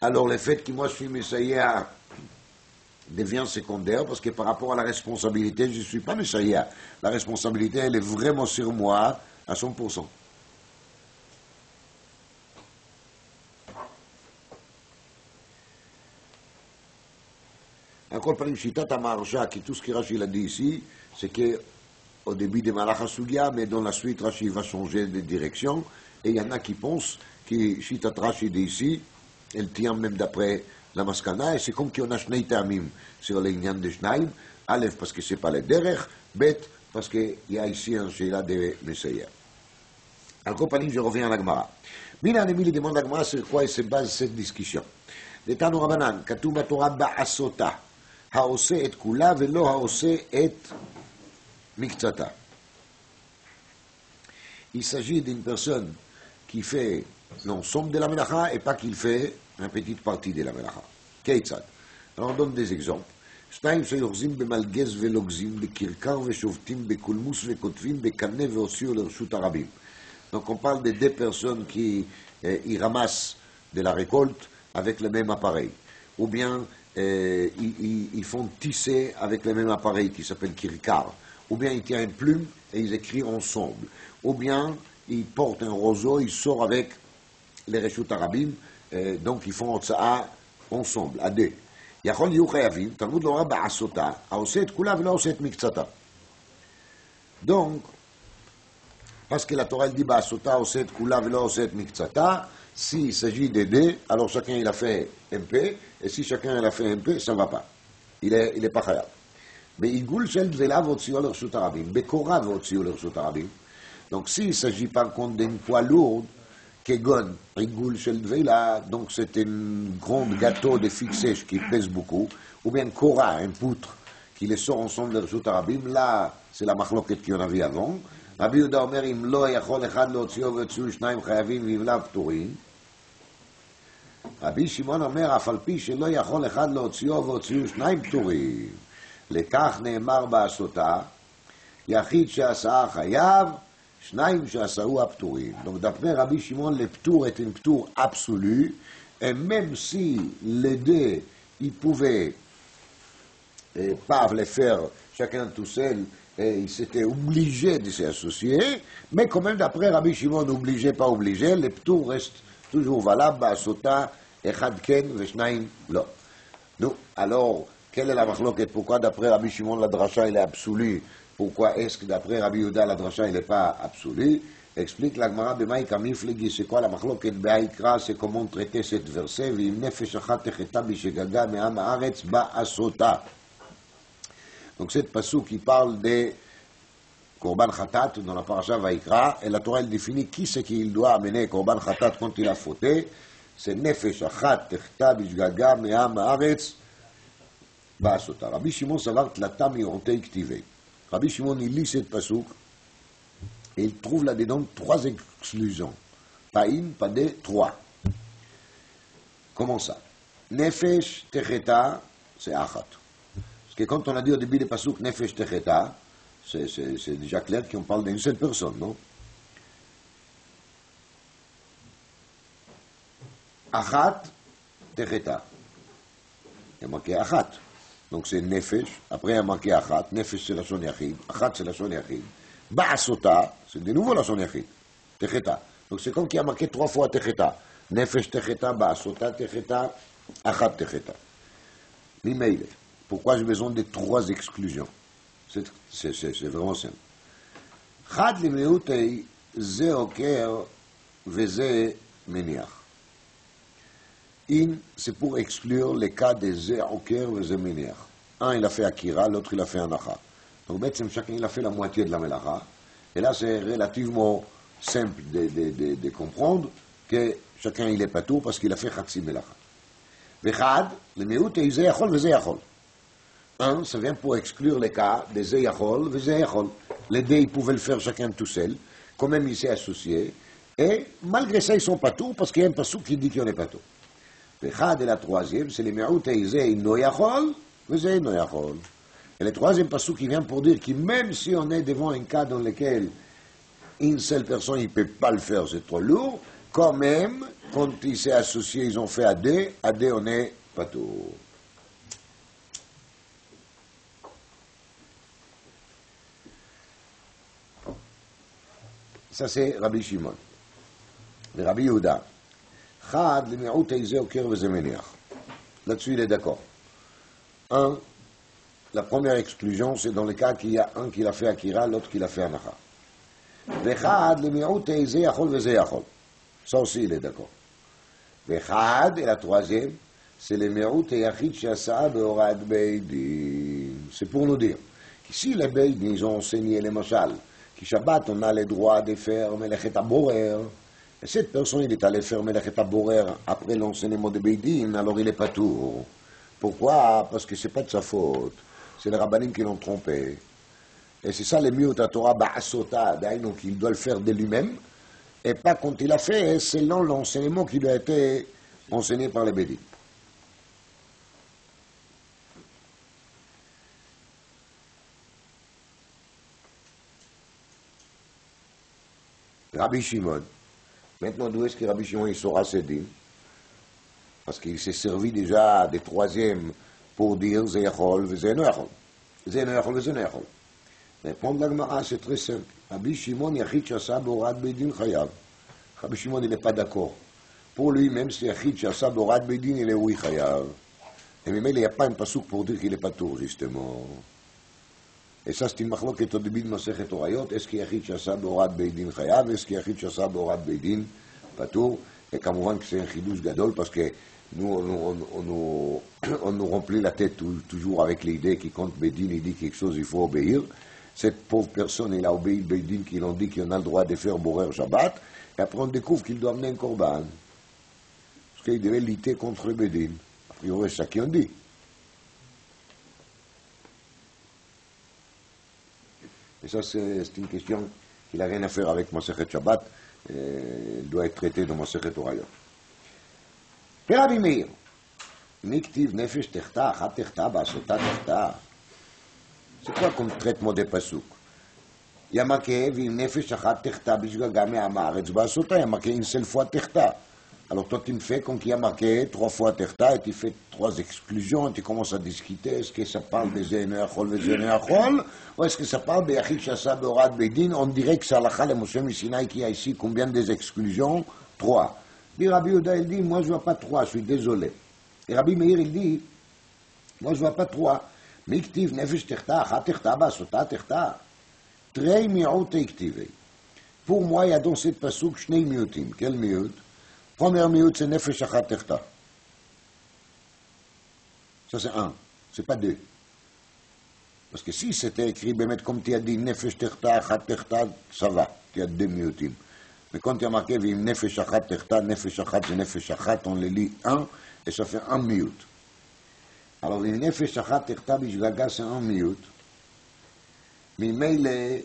alors le fait que moi je suis Messaïa devient secondaire, parce que par rapport à la responsabilité, je ne suis pas Messaïa. La responsabilité, elle est vraiment sur moi à 100%. kol panim, shitat ha'maharsha, qui tout ce que Rashi a dit ici, c'est qu'au début de Malach HaSugya, mais dans la suite, Rashi va changer de direction, et il y en a qui pensent que shitat Rashi d'ici, elle tient même d'après la Maskana, et c'est comme qu'on a Shnei Ta'amim sur l'Inyan de Shnaim, Aleph, parce que c'est pas le derech, Bet, parce qu'il y a ici un Sheila de Messiah. Al compagnie, je reviens à la Gemara. Mina Anemi demande à la Gemara sur quoi se base cette discussion. L'Etanu Rabbanan, Katuv Torah Ba'asota, Haose et Kula, Velo Haose et Miktsata. Il s'agit d'une personne qui fait l'ensemble de la Melacha et pas qu'il fait une petite partie de la Melacha. Keitzad. Alors on donne des exemples. שניים שיוחזים במלגז ולוגזים, בקרקר ושובתים, בקולמוס וכותבים, בקנה והוציאו לרשות הרבים. Donc on parle de deux personnes qui ils ramassent de la récolte avec le même appareil. Ou bien ils font tisser avec le même appareil qui s'appelle kirkar. Ou bien ils tiennent une plume et ils écrivent ensemble. Ou bien ils portent un roseau, ils sortent avec les reshut harabim, donc ils font הוצאה ensemble, à deux. יכול להיות חייבים, תלמוד לא רע בעשותה, העושה את כולה ולא עושה את מקצתה. Donc, parce que la Torah dit בעשותה עושה את כולה ולא עושה את מקצתה, s'il s'agit d'aider, alors chacun il a fait un peu, et si chacun il a fait un peu, ça ne va pas. Il est pas חייב. בעיגול של דבלה והוציאו לרשות הרבים, בקורה והוציאו לרשות הרבים, donc s'il s'agit par contre d'une poids lourde, Kegon, Rigoul Shel Dveila, donc c'est un grand gâteau de figues sèches qui pèse beaucoup, ou bien Kora, un poutre, qui les sort ensemble de Reshut Harabim, là, c'est la machloket qu'il y en avait avant. Rabbi Yehuda Omer, im lo yachol echad להוציאו והוציאו שניים חייבים ויבלע פטורים. רבי שמעון אומר, אף על פי שלא יכול אחד להוציאו והוציאו שניים פטורים. לכך נאמר בעשותה, יחיד שעשה חייב, שניים שעשהו הפטורים. Donc d'après Rabbi Shimon, le ptour est un ptour absolu, et même si les deux, ils pouvaient pas le faire chacun tout seul, et ils s'étaient obligés de s'associer, mais quand même d'après Rabbi Shimon, obligé, pas obligé, le ptour reste toujours valable, בעשותה, אחד כן ושניים לא. Donc, alors, quelle est la machloket? Pourquoi d'après Rabbi Shimon, la dracha, elle est absolue? Pourquoi est-ce que d'après Rabbi Yehuda, la dracha, il n'est pas absolu? Explique la Gemara de Maïka Miflegi, c'est quoi la machloket Be'aikra, c'est comment traiter cette verset, V'im nefesh achat techeta bishegaga me'am haaretz ba'asota. Donc cette pasuk qui parle de Korban Khatat dans la parasha Vaikra, et la Torah elle définit qui c'est qu'il doit amener Korban Khatat quand il a fauté, c'est nefesh achat techeta bishegaga me'am haaretz ba'asota. Rabbi Shimon savar tlata mi'ortei ktivei. Rabbi Shimon, il lit cette pasouk et il trouve là-dedans trois exclusions. Pas une, pas deux, trois. Comment ça? Nefesh techeta, c'est achat. Parce que quand on a dit au début des pasouk Nefesh techeta, c'est déjà clair qu'on parle d'une seule personne, non? Achat techeta. Il y a marqué achat. Donc c'est nefesh, après il y a marqué achat, nefesh c'est la son yachid, achat c'est la son yachid, ba'asota, c'est de nouveau la son yachid, techeta. Donc c'est comme qu'il y a marqué trois fois techeta, nefesh techeta, ba'asota techeta, achat techeta. Mimeile, pourquoi j'ai besoin de trois exclusions? C'est vraiment simple. Chad limeutei, ze oker, veze meniach. In, c'est pour exclure les cas des Zé Oker et Zé Meniach. Un, il a fait Akira, l'autre, il a fait Anacha. Donc, chacun, il a fait la moitié de la Melacha. Et là, c'est relativement simple de comprendre que chacun, il est pas tout parce qu'il a fait Chatsi Melacha. Vechad, le Meut et Zé Yachol et Zé Yachol. Un, ça vient pour exclure les cas des Zé Yachol et Zé Yachol. Les deux, ils pouvaient le faire chacun tout seul. Quand même, il s'est associé. Et malgré ça, ils sont pas tout parce qu'il y a un passou qui dit qu'il n'y en est pas tout. Vechad et la troisième, c'est les Me'out et Zé no yachol, Zé no yachol. Et le troisième passou qui vient pour dire que même si on est devant un cas dans lequel une seule personne ne peut pas le faire, c'est trop lourd, quand même, quand ils s'est associés, ils ont fait à deux, on est pas tout. Ça c'est Rabbi Shimon. Le Rabbi Yehuda. Chad, le mi'out et Zé Oker et Zé Meniach. Là-dessus, il est d'accord. Un, la première exclusion, c'est dans le cas qu'il y a un qui l'a fait Akira, l'autre qui l'a fait Anacha. Vechad, le mirout, et Ze Yachol, Veze Yachol. Ça aussi, il est d'accord. Vechad, et la troisième, c'est le mirout et Yachid Shasa Beorad Beidin. C'est pour nous dire qu'ici, les Beidin, ils ont enseigné les machal, qui Shabbat, on a le droit de faire Melechet Aborer. Et cette personne, il est allé faire Melechet Aborer après l'enseignement de Beidin, alors il est pas tout. Pourquoi? Parce que c'est pas de sa faute. C'est les rabbinim qui l'ont trompé. Et c'est ça le mieux de la Torah Ba'asota, donc il doit le faire de lui-même, et pas quand il a fait, selon l'enseignement qui lui a été enseigné par les Bédis. Rabbi Shimon, maintenant d'où est-ce que Rabbi Shimon il saura ses dîmes? Parce qu'il s'est servi déjà des troisièmes pour dire Zeyachol, Zeyachol, Zeyachol, Zeyachol. Répondre la Gemara, c'est très simple. Rabbi Shimon Yachid Shasa Borad Beidin Chayav. Rabbi Shimon, il n'est pas d'accord. Pour lui, même si Yachid Shasa Borad Beidin, il est oui Chayav. Et même il n'y a pas un pasouk pour dire qu'il n'est pas tour, justement. Et ça, c'est une machloket au début de Masechet Orayot. Est-ce qu'il Yachid Shasa Borad Beidin Chayav? Est-ce qu'il Yachid Shasa Borad Beidin pas tour? Et comme que c'est un chidouche gadol, parce que nous, on nous remplit la tête toujours avec l'idée qui compte Beidin, il dit quelque chose, il faut obéir. Cette pauvre personne, il a obéi le Beidin qui l'ont dit qu'on a le droit de faire Borer Shabbat, et après on découvre qu'il doit amener un korban. Parce qu'il devait lutter contre le Beidin. A priori, c'est ça qu'on dit. Et ça, c'est une question qui n'a rien à faire avec Masechet Shabbat, elle doit être traitée dans Masechet Orayot. Rabbi Meir, Niktiv Nefesh Techta, Chat Techta, Basota Techta. C'est quoi comme traitement des pasuk? Il y a marqué, Vim Nefesh Achat Techta, Bishgaga Me'amaretz Basota, il y a marqué une seule fois Techta. Alors toi tu me fais comme qu'il y a marqué 3 fois Techta, et tu fais 3 exclusions, et tu commences à discuter, est-ce que ça parle de Zénéachol, ou est-ce que ça parle de Yachid Shasa Beorad Beidin? On dirait que c'est Halakha le Moshe Missinaï qui a ici combien des exclusions? 3. Puis Rabbi Yehuda, il dit, moi je vois pas 3, je suis désolé. Et Rabbi Meir, il dit, moi je vois pas 3. Miktiv nefesh techta, achat techta, basota techta. Trei mi'ut iktivei. Pour moi, il y a dans cette pasouk shnei mi'utim. Quel mi'ut? Premier mi'ut, c'est nefesh achat techta. Ça c'est 1, c'est pas 2. Parce que si c'était écrit, comme tu as dit, nefesh techta, achat techta, ça va, tu as 2 mi'utim. Mais quand tu as marqué, vim nefesh achat techta, nefesh achat, c'est nefesh achat, on les lit 1, et ça fait 1 mi'ut. Alors, les nefesh achat techta bishgaga, c'est un miut. Mais le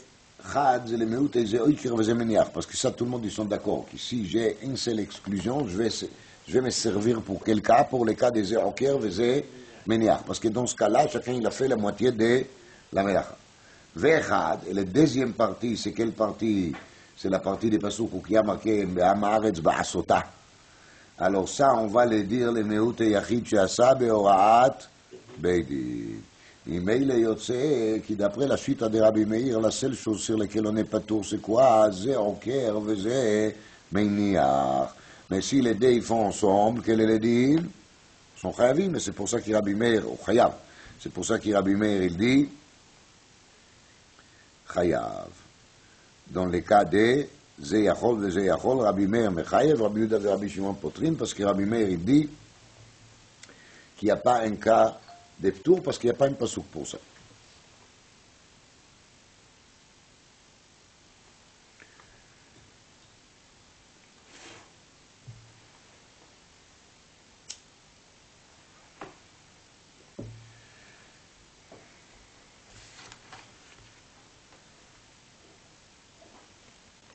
chad, c'est le miut, et c'est oikir veze meniach. Parce que ça, tout le monde, ils sont d'accord. Que si j'ai une seule exclusion, je vais me servir pour quel cas? Pour le cas des oikir veze meniach. Parce que dans ce cas-là, chacun, il a fait la moitié de la melacha. Vechad, et la deuxième partie, c'est quelle partie? C'est la partie des pasuk où il y a marqué Be'amaretz ba'asota. Alors ça, on va le dire, le miut yachid she'asa be'oraat beidin. Imeile yotze, qui d'après la suite de Rabbi Meir, la seule chose sur laquelle on n'est pas tour, c'est quoi? Ze oker veze meiniach. Mais si les deux ils font ensemble, quel est le din? Ils sont chayavim, mais c'est pour ça que Rabbi Meir, ou chayav, c'est pour ça que Rabbi Meir, il dit chayav. Dans le cas de Ze Yachol veze Yachol, Rabbi Meir mechayev, Rabbi Yehuda et Rabbi Shimon potrim, parce que Rabbi Meir il dit qu'il n'y a pas un cas de ptour, parce qu'il n'y a pas un pasouk pour ça.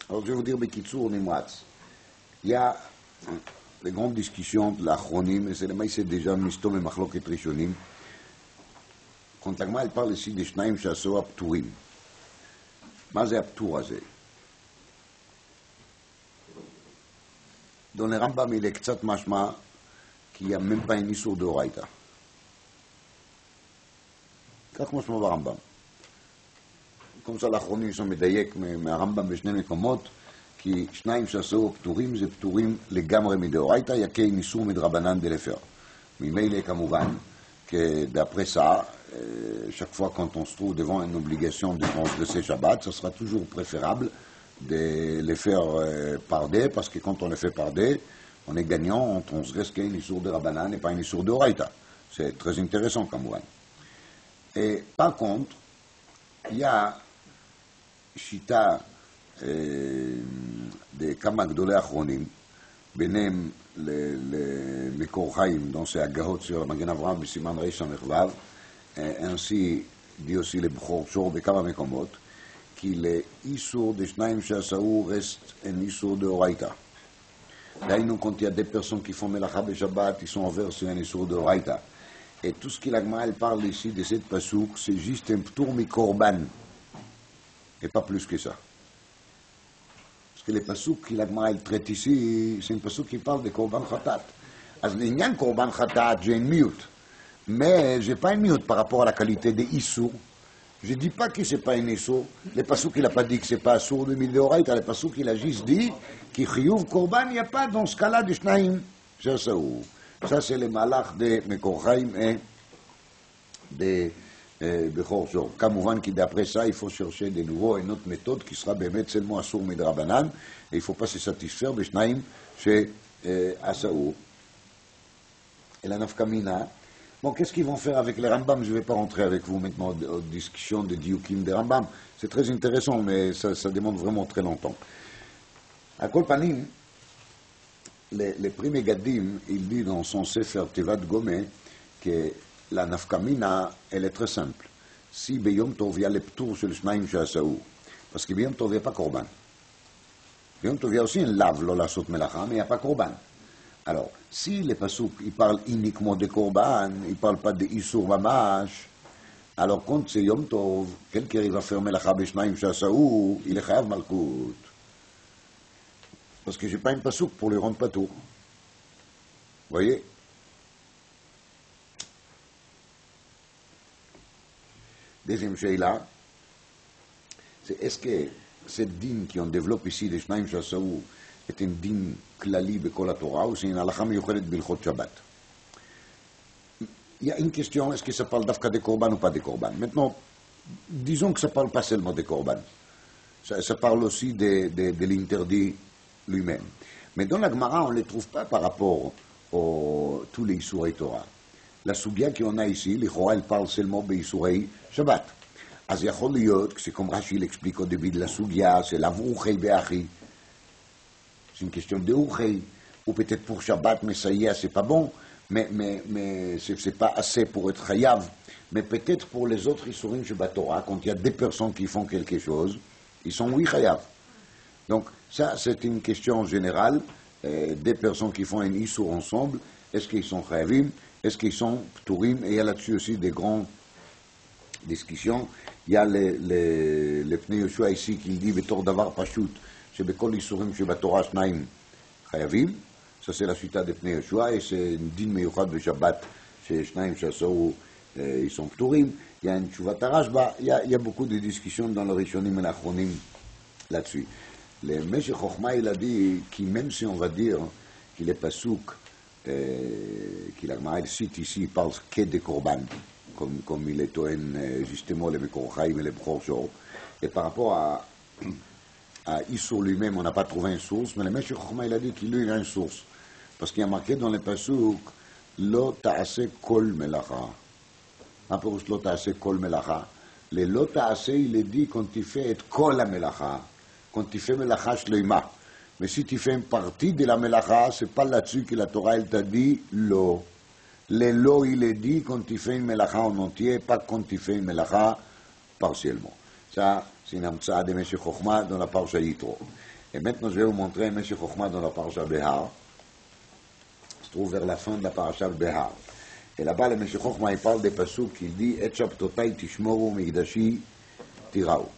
Alors je vais vous dire Bekitsour Nimratz. Il y a les grandes discussions de l'achronim, et c'est le maïs déjà mistom et machloket rishonim. Quand l'agma elle parle ici des shnaim shaso apturim. מה זה הפטור הזה? Dans le Rambam, il est קצת משמע qu'il n'y a même pas un איסור דאורייתא. כך משמע ברמב"ם. comme ça לאחרונים יש מדייק מהרמב"ם בשני מקומות, כי שניים שעשו פטורים זה פטורים לגמרי מדאורייתא, יקי ניסור מדרבנן דלפר. ממילא כמובן, d'après ça, chaque fois quand on se trouve devant une obligation de transgresser Shabbat, ce sera toujours préférable de les faire par dé, parce que quand on les fait par dé, on est gagnant, on transgresse qu'un issour de Rabbanan et pas un issour de Oraita. C'est très intéressant comme moi. Et par contre, il y a Shita de Kama Gdolei Achronim, ביניהם למקור חיים, donc c'est הגהות sur המגן אברהם בסימן ריש ס"ו, ainsi dit aussi le Bechor Shor בכמה מקומות, כי לאיסור דשניים שעשהו רסט אין איסור דאורייתא. דהיינו, quand il y a des personnes qui font מלאכה בשבת, ils sont envers sur un איסור דאורייתא. Et tout ce qu'il elle parle ici de cette pasouk, c'est juste un ptour mi-korban, et pas plus que ça. Parce que les pasouk qu'il elle traite ici, c'est un pasouk qui parle de korban khatat. אז לעניין korban khatat, j'ai une miute. Mais je n'ai pas une miute par rapport à la qualité des issou. Je ne dis pas que ce n'est pas un issou. Les pasouk qu'il n'a pas dit que ce n'est pas sourd de Midéoraïta. Les pasouk qu'il a juste dit qu'il chiyuv korban, il n'y a pas dans ce cas-là de shnaim שעשהו. Ça, c'est le malach de Mekor Chaim et de Bechor Shor. Kamouvan, qui d'après ça, il faut chercher de nouveau une autre méthode qui sera bémet seulement Assour Midrabanan, et il ne faut pas se satisfaire de Shnaim chez Asaou. Et la Nafkamina. Bon, qu'est-ce qu'ils vont faire avec les Rambam? Je ne vais pas rentrer avec vous maintenant aux discussions de Diukim des Rambam. C'est très intéressant, mais ça demande vraiment très longtemps. À Kol Panim, le premier Gadim, il dit dans son Sefer Tevat Gomé que la nafkamina, elle est très simple. Si Beyom Tov, il y a le ptour sur le Shnaim Shasaou, parce que Beyom Tov, il n'y a pas Korban. Beyom Tov, il y a aussi un lave, la sot melacha, mais il n'y a pas Korban. Alors, si les pasouk, ils parlent uniquement de Korban, ils ne parlent pas de Issour Mamash, alors quand c'est Yom Tov, quelqu'un va faire melacha Beshnaim Shasaou, il est chayav malkout. Parce que je n'ai pas une pasouk pour lui rendre pas tout. Vous voyez? Deuxième sheila, c'est est-ce que cette dîne qu'on développe ici, les Shnaim Shasaou, est une dîne klali bekol la Torah ou c'est une halakha miyuchedet bilchot Shabbat? Il y a une question, est-ce que ça parle d'afka de korban ou pas de korban? Maintenant, disons que ça ne parle pas seulement de korban. Ça parle aussi de l'interdit lui-même. Mais dans la Gemara, on ne les trouve pas par rapport à tous les Issourei Torah. La Sugia qu'on a ici, l'Ichora, elle parle seulement des Issourei Shabbat. אז יכול להיות, c'est comme Rashi l'explique au début de la Sugia, c'est la Vrouchei Be'achi. C'est une question de Uchei. Ou peut-être pour Shabbat, mais ça y est, c'est pas bon. Mais c'est pas assez pour être Chayav. Mais peut-être pour les autres Issourim Shabbat Torah, quand il y a des personnes qui font quelque chose, ils sont oui Chayav. Donc, ça, c'est une question générale. Des personnes qui font un Issour ensemble, est-ce qu'ils sont Chayavim? Est-ce qu'ils sont Pturim? Et il y a là-dessus aussi des grandes discussions. Il y a le Pnei Yoshua ici qui dit Betor Davar Pashut, שבכל איסורים שבתורה שניים חייבים. Ça c'est la suite de Pnei Yoshua et c'est une dîne מיוחד בשבת ששניים שעשו ils sont pturim. Il y a une tchouvat Rashba, il y a beaucoup de discussions dans le Rishonim et l'Achronim là-dessus. Le Meshech Chochma il a dit que même si on va dire qu'il est pasouk, qu'il a cite ici, il parle que de korban, comme il est tohen justement le Mekor Chaim et le Bechor Shor. Et par rapport à Issour lui-même, on n'a pas trouvé une source, mais le Meshech Chochma il a dit qu'il lui a une source. Parce qu'il y a marqué dans les pasouk, Lo ta'ase kol melacha. Un peu lo ta'ase kol melacha. Le lo ta'ase, il est dit quand tu fais et kol la melacha. Quand tu fais melacha shleima. Mais si tu fais une partie de la melacha, c'est pas là-dessus que la Torah elle t'a dit lo. Le lo, il est dit quand tu fais une melacha en entier, pas quand tu fais une melacha partiellement. Ça, c'est une amtsa de Meshech Chochma dans la parsha Yitro. Et maintenant, je vais vous montrer Meshech Chochma dans la parsha Behar. Se trouve vers la fin de la parasha Behar. Et là-bas, le Meshech Chochma, il parle des pasuk qu'il dit Et Shabtotai tishmoru migdashi tirau.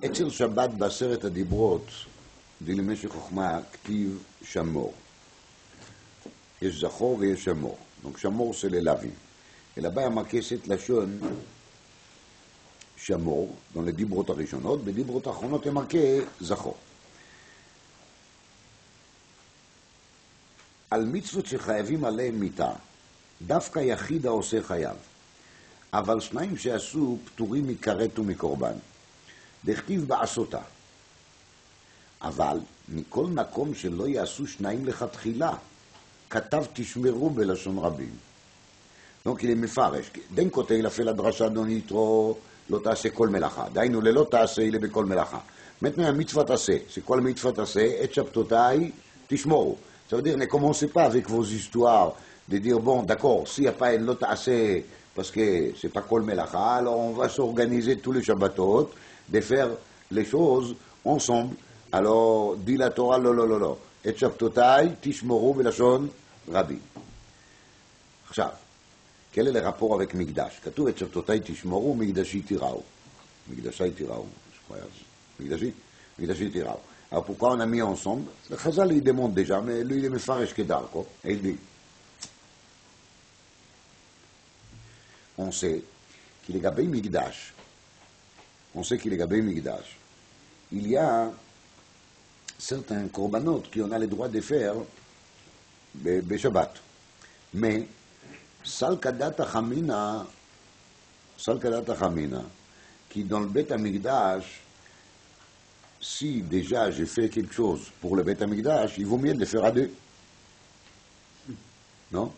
אצל שבת בעשרת הדיברות, דילי משך חוכמה, כתיב שמור. יש זכור ויש שמור. Donc שמור c'est les lavim. Et là-bas, il y a marqué cette lachon, שמור, dans les דיברות הראשונות, בדיברות האחרונות הם marqué זכור. על מצוות שחייבים עליהם מיתה, דווקא יחיד העושה חייב, אבל שניים שעשו פטורים מכרת ומקורבן, דכתיב בעשותה. אבל מכל מקום שלא יעשו שניים לכתחילה, כתב תשמרו בלשון רבים. Donc il est מפרש, דין כותב לפי לדרשה דון יתרו לא תעשה כל מלאכה, דיינו ללא תעשה אילה בכל מלאכה. maintenant המצוות עשה, c'est quoi le מצוות עשה? את שבתותיי תשמורו. Ça veut dire, ne commencez pas avec vos histoires de dire, bon, d'accord, s'il n'y a pas une lot assez, parce que c'est pas kol melacha, alors on va s'organiser tous les Shabbatot, de faire les choses ensemble. Alors, dit la Torah, לא. את שבתותיי תשמרו בלשון רבים. עכשיו, quel est le rapport avec מקדש? כתוב את שבתותיי תשמרו, מקדשי תיראו. מקדשי תיראו, מקדשי תיראו. Alors pourquoi on a mis ensemble? Le Chazal il demande déjà, mais lui il est mefaresh kedar, quoi. Et il dit, on sait qu'il est gabé Migdash. Il y a certains korbanot qui on a le droit de faire Shabbat. Mais Sal Kadat Hamina, qui dans le Bet Amigdash, si déjà j'ai fait quelque chose pour le Beth Amikdash, il vaut mieux de le faire à deux. Non?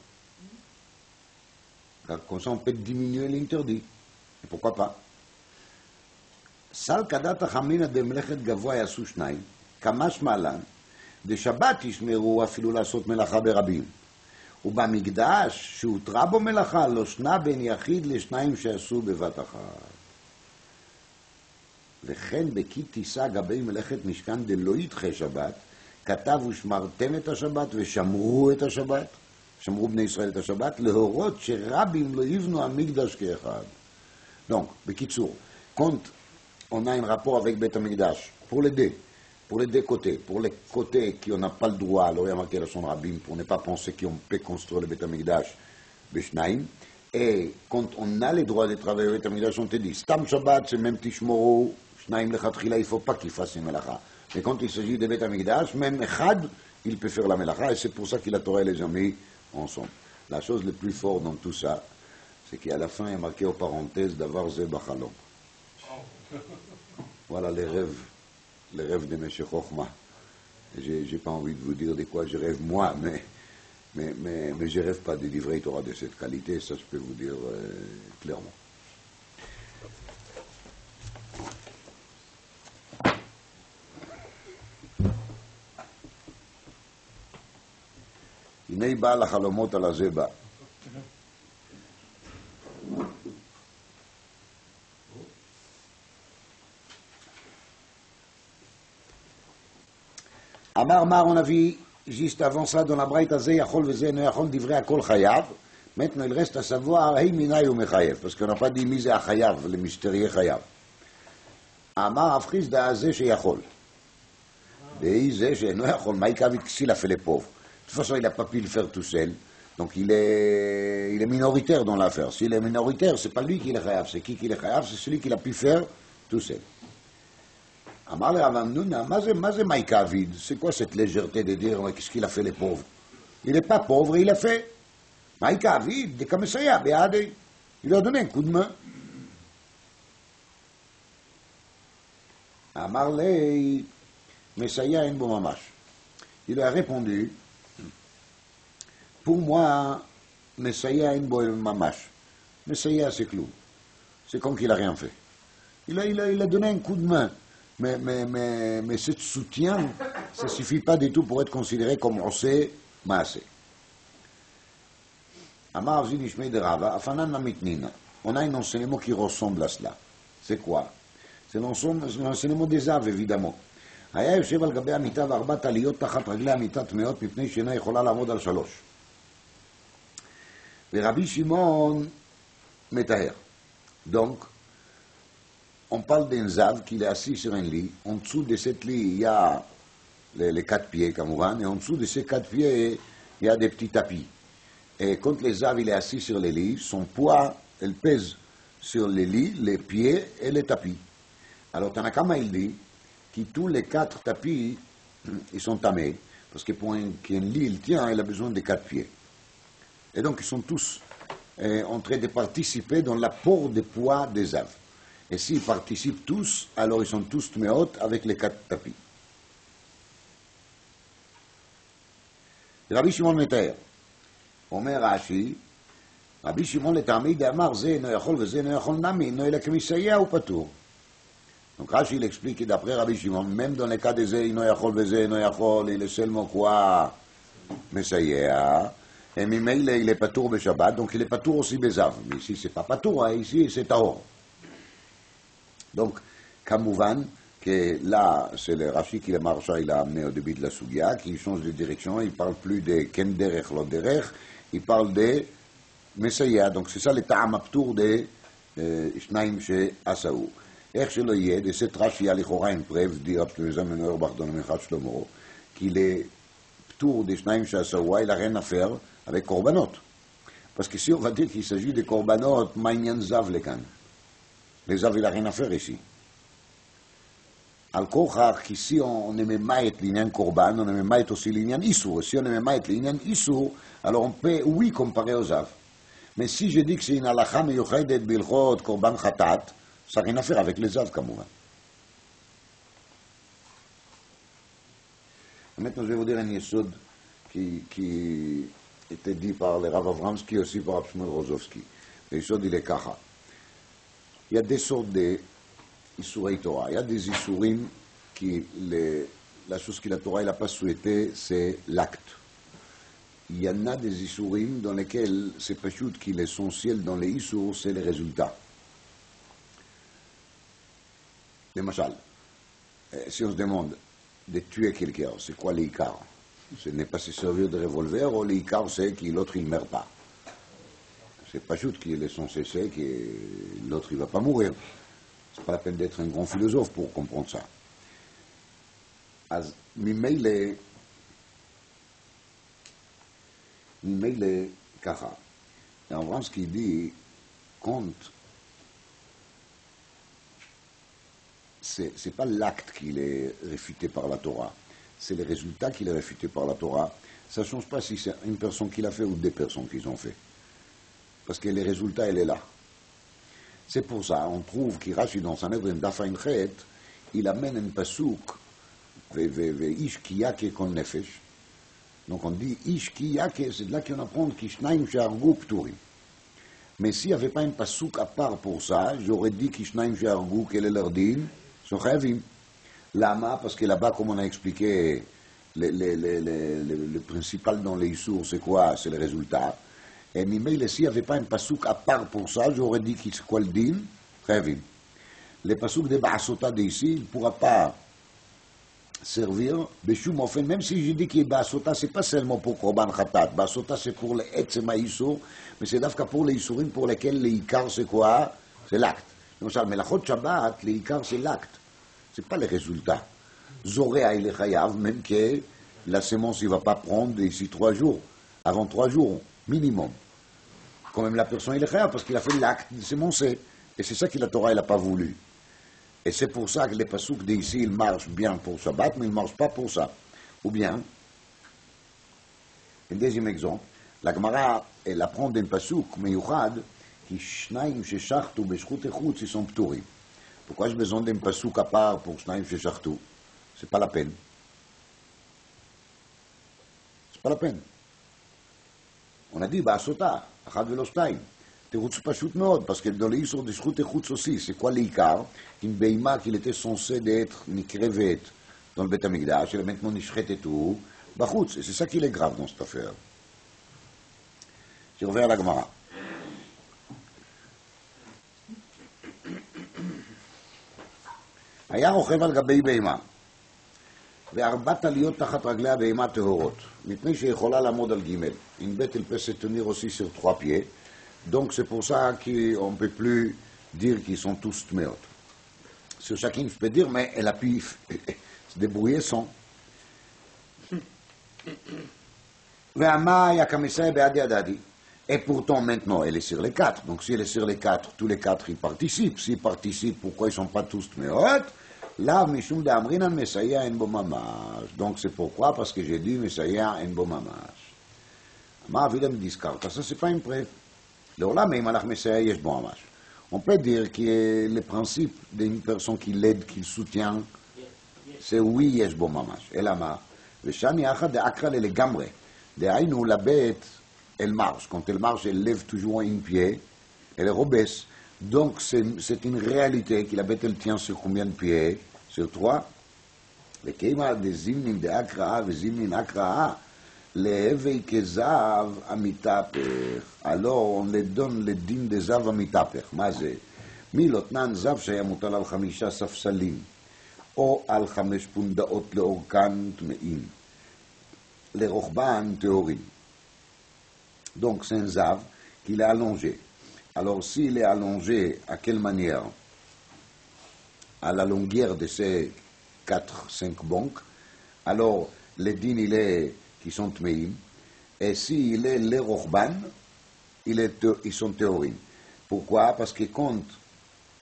Comme ça on peut diminuer l'interdit. Et pourquoi pas? Sal kadat hamina de mlechet gavoa yasu shnayim, kamash malan, de Shabbat yishmeru afilu lasot melacha berabim. ובמקדש שהותרה בו מלאכה לא שנה בין יחיד לשניים שעשו בבת אחת. וכן בכי תישא גבי מלאכת משכן דלא ידחה שבת, כתב ושמרתם את השבת ושמרו את השבת, שמרו בני ישראל את השבת, להורות שרבים לא יבנו המקדש כאחד. Donc, בקיצור, quand on a un rapport avec בית המקדש, pour les deux côtés, pour les côtés qui on n'a pas le droit, alors il y a marqué la son rabbin, pour ne pas penser qu'on peut construire le בית המקדש בשניים, et quand on a le droit de travailler au בית המקדש, on te dit, סתם שבת, c'est même תשמרו, שניים לכתחילה, il ne faut pas qu'il fasse une melacha. Mais quand il s'agit de בית המקדש, même אחד, il peut faire la melacha, et c'est pour ça qu'il a Torah les amis ensemble. La chose le plus forte dans tout ça, c'est qu'à la fin, il y a marqué aux parenthèses d'avoir ze bachalom. Voilà les rêves de M. Chochma. J'ai pas envie de vous dire de quoi je rêve moi, mais je rêve pas de livrer Torah de cette qualité, ça je peux vous dire clairement. הנה בעל החלומות על הזה בא. אמר מר הנביא, juste avant ça, dans la braïta הזה יכול וזה אינו יכול, דברי הכל חייב. maintenant il reste à savoir, היי מיני הוא מחייב, parce qu'on n'a pas dit מי זה החייב, למשטרי חייב. אמר הפחיס דה זה שיכול. דהי זה שאינו יכול, מה יקביד כסיל אפלה פוב. De toute façon, il n'a pas pu le faire tout seul. Donc, il est minoritaire dans l'affaire. S'il est minoritaire, ce n'est pas lui qui est chayav. C'est qui est chayav? C'est celui qui l'a pu faire tout seul. Amar le Rav Hamnuna, mazé maïka vide. C'est quoi cette légèreté de dire qu'est-ce qu'il a fait les pauvres? Il n'est pas pauvre, il a fait. Maïka vide, de Kamesaya, Béadé. Il lui a donné un coup de main. Amar le Mesaya en bon mamash. Il a répondu, pour moi, Messiah est un mamash. Messiah, c'est clou. C'est comme qu'il n'a rien fait. Il a donné un coup de main. Mais ce soutien, ça ne suffit pas du tout pour être considéré comme osé, maasé. Amar Zinishmei de Rava, Afanan Namitnina. On a un enseignement qui ressemble à cela. C'est quoi? C'est l'enseignement des Aves, évidemment. היה יושב על גבי המיטה וארבעת עליות תחת רגלי המיטה טמאות מפני שאינה יכולה לעמוד על שלוש. ורבי שמעון מתאר. Donc, on parle d'un zav qui est assis sur un lit. En dessous de cet lit, il y a les quatre pieds, כמובן, et en dessous de ces quatre pieds, il y a des petits tapis. Et quand le zav il est assis sur le lit, son poids, elle pèse sur les lits, les pieds et les tapis. Alors Tanakama il dit que tous les 4 tapis, ils sont tamés, parce que pour qu'un lit il tient, il a besoin de 4 pieds. Et donc ils sont tous en train de participer dans l'apport de poids des Zav. Et s'ils participent tous, alors ils sont tous tméot avec les 4 tapis. Rabbi Shimon Meter, Omer Rashi, Rabbi Shimon לתעמיד אמר זה אינו יכול וזה אינו יכול נמי, אינו אלא כמסייע ופטור. Donc Rashi il explique que d'après Rabbi Shimon, même dans les cas de זה אינו יכול וזה אינו יכול, il est seulement quoi מסייע, et ממילא il est פטור בשבת, donc il est פטור aussi בזב. Mais ici c'est pas פטור, ici c'est טהור. Donc, כמובן, que là, c'est le Rashi qui le marcha, il a amené au début de la Sugia, qui change de direction, il parle plus de ken derech, lo derech, il parle de Messiah. Donc c'est ça le ta'am aptour de Shnaim chez Asaou. איך שלא יהיה, de cette Rashi, il y a לכאורה une preuve, dit Abdulazam Menor dans le Mechat Shlomo, qu'il est ptour de Shnaim chez Asaou, il n'a rien à faire avec Korbanot. Parce que si on va dire qu'il s'agit de Korbanot, Maïnyan Zav lekan. Les Zav, il n'a rien à faire ici. על כוכך, כי si on ne met לעניין קורבן, on ne met aussi לעניין איסור. Si on ne met לעניין איסור, alors on peut, oui, comparer aux Zav. Mais si je dis que c'est une halakha מיוחדת בהלכות קורבן חטאת, ça n'a rien à faire avec les Zav, כמובן. Maintenant, je vais vous dire un yesod qui était dit par le Rav Avramsky, aussi par Rav Shmuel Rozovsky. Le yesod, il est ככה. Il y a des sortes de Issourei Torah. Il y a des Issourim qui, la chose que la Torah n'a pas souhaité, c'est l'acte. Il y en a des Issourim dans lesquels c'est pas juste que l'essentiel dans les Issour, c'est les résultats. Les machal. Si on se demande de tuer quelqu'un, c'est quoi l'Ikar? Ce n'est pas se servir de revolver, ou l'Ikar c'est que l'autre il ne meurt pas. C'est pas juste que l'essentiel c'est que l'autre il va pas mourir. C'est pas la peine d'être un grand philosophe pour comprendre ça. אז ממילא ככה, אברמסקי dit, compte, c'est pas l'acte qui est réfuté par la Torah, c'est le résultat qui est réfuté par la Torah. Ça ne change pas si c'est une personne qui l'a fait ou deux personnes qui l'ont fait. Parce que le résultat, il est là. C'est pour ça, on trouve qu'Irachi dans son œuvre d'Afain Chet, il amène un pasouk, Ish ki yake kon nefesh. Donc on dit Ish ki yake, c'est de là qu'on apprend qu'Ishnaim she'argu pturim. Mais s'il n'y avait pas un pasouk à part pour ça, j'aurais dit qu'Ishnaim she'argu, quel est leur din, sont chavim. Lama, parce que là-bas, comme on a expliqué, le principal dans les issours, c'est quoi? C'est le résultat. Et Mimele, s'il n'y avait pas un pasouk à part pour ça, j'aurais dit qu'il c'est quoi le din? Chavim. Le pasouk de Ba'asota d'ici, il ne pourra pas servir, Beshum Ofen, même si je dis que Ba'asota, ce n'est pas seulement pour Korban Khatat. Ba'asota, c'est pour les Etzema Issour, mais c'est d'afka pour les Issourim pour lesquels les Ikar, c'est quoi? C'est l'acte. Donc, mais la Chod Shabbat, les Ikar, c'est l'acte. Ce n'est pas le résultat. Zorea, il est chayav, même que la sémence, il ne va pas prendre d'ici 3 jours, avant 3 jours. Minimum. Quand même la personne il est chayav parce qu'il a fait l'acte de sémoncer. Et c'est ça que la Torah n'a pas voulu. Et c'est pour ça que les pasouks d'ici, ils marchent bien pour Shabbat, mais ils ne marchent pas pour ça. Ou bien, un deuxième exemple, la Gemara, elle apprend d'un pasouk, meyuchad, qui shnaim sheshachtu beshchut echutz, ils sont pturim. Pourquoi j'ai besoin d'un pasouk à part pour shnaim sheshachtu? C'est pas la peine. C'est pas la peine. On a dit, Ba'asota, Achad velo shtayim. תירוץ פשוט מאוד, parce que dans l'histoire de זכות החוץ aussi, c'est quoi l'Ikar? Une בהמה qu'il était censé d'être נקרבת dans le בית המקדש, elle est maintenant נשחטת tout, בחוץ, et c'est ça qui est grave dans cette affaire. Je reviens à la Gemara. היה רוכב על גבי בהמה, ו4 עליות תחת רגלי הבהמה טהורות, מפני שיכולה לעמוד על ג' une bête elle peut se tenir aussi sur 3 pieds, donc c'est pour ça qu'on ne peut plus dire qu'ils sont tous tméot. Sur chacun je peux dire, mais elle a pu se débrouiller sans. והמה היה כמסייע ביד ידעתי, Et pourtant, maintenant, elle est sur les quatre. Donc, si elle est sur les quatre, tous les quatre, ils participent. S'ils participent, pourquoi ils ne sont pas tous tmeot? Là, Mishum d'Amrinan Mesaya en Bomamash. Donc, c'est pourquoi? Parce que j'ai dit Mesaya en Bomamash. Ma vie me discarte. Ça, c'est pas une preuve. Là, même à Mesaya, yesh Bomamash. On peut dire que le principe d'une personne qui l'aide, qui le soutient, c'est oui, yesh Bomamash. Et là, le Shani Achad de Akra le Gamre. De Aïnou, la bête, elle marche. Quand elle marche, elle lève toujours un pied, elle rebaisse. Donc, c'est une réalité que la bête, elle tient sur combien de pieds? Sur 3. Le Keima de Zimnin de Akraa, de Zimnin Akraa, le Hevei Kezav Amitaper. Alors, on les donne le din de Zav Amitaper. Mazé. Milotnan Zav שהיה מוטל על 5 ספסלים, או על 5 פונדאות לאורכן טמאים, לרוחבן טהורים. Donc, c'est un Zav qu'il est allongé. Alors, s'il est allongé, à quelle manière? À la longueur de ces 4-5 banques, alors les din, qui sont tmeim, et s'il est les rochban, ils sont théorim. Pourquoi? Parce que quand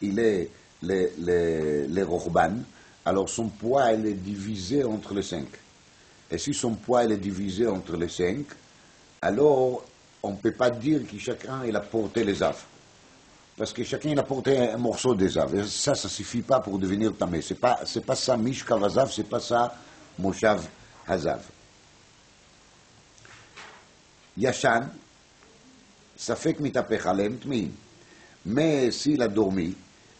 il est les rochban, alors son poids il est divisé entre les 5. Et si son poids il est divisé entre les 5, alors on ne peut pas dire que chacun il a porté les Zav. Parce que chacun il a porté un morceau des Zav. Et ça ne suffit pas pour devenir tamé. C'est pas ça Mishkav Hazav, c'est pas ça Moshav Hazav. Yashan, ça fait que mitapech alem tmi. Mais s'il a dormi,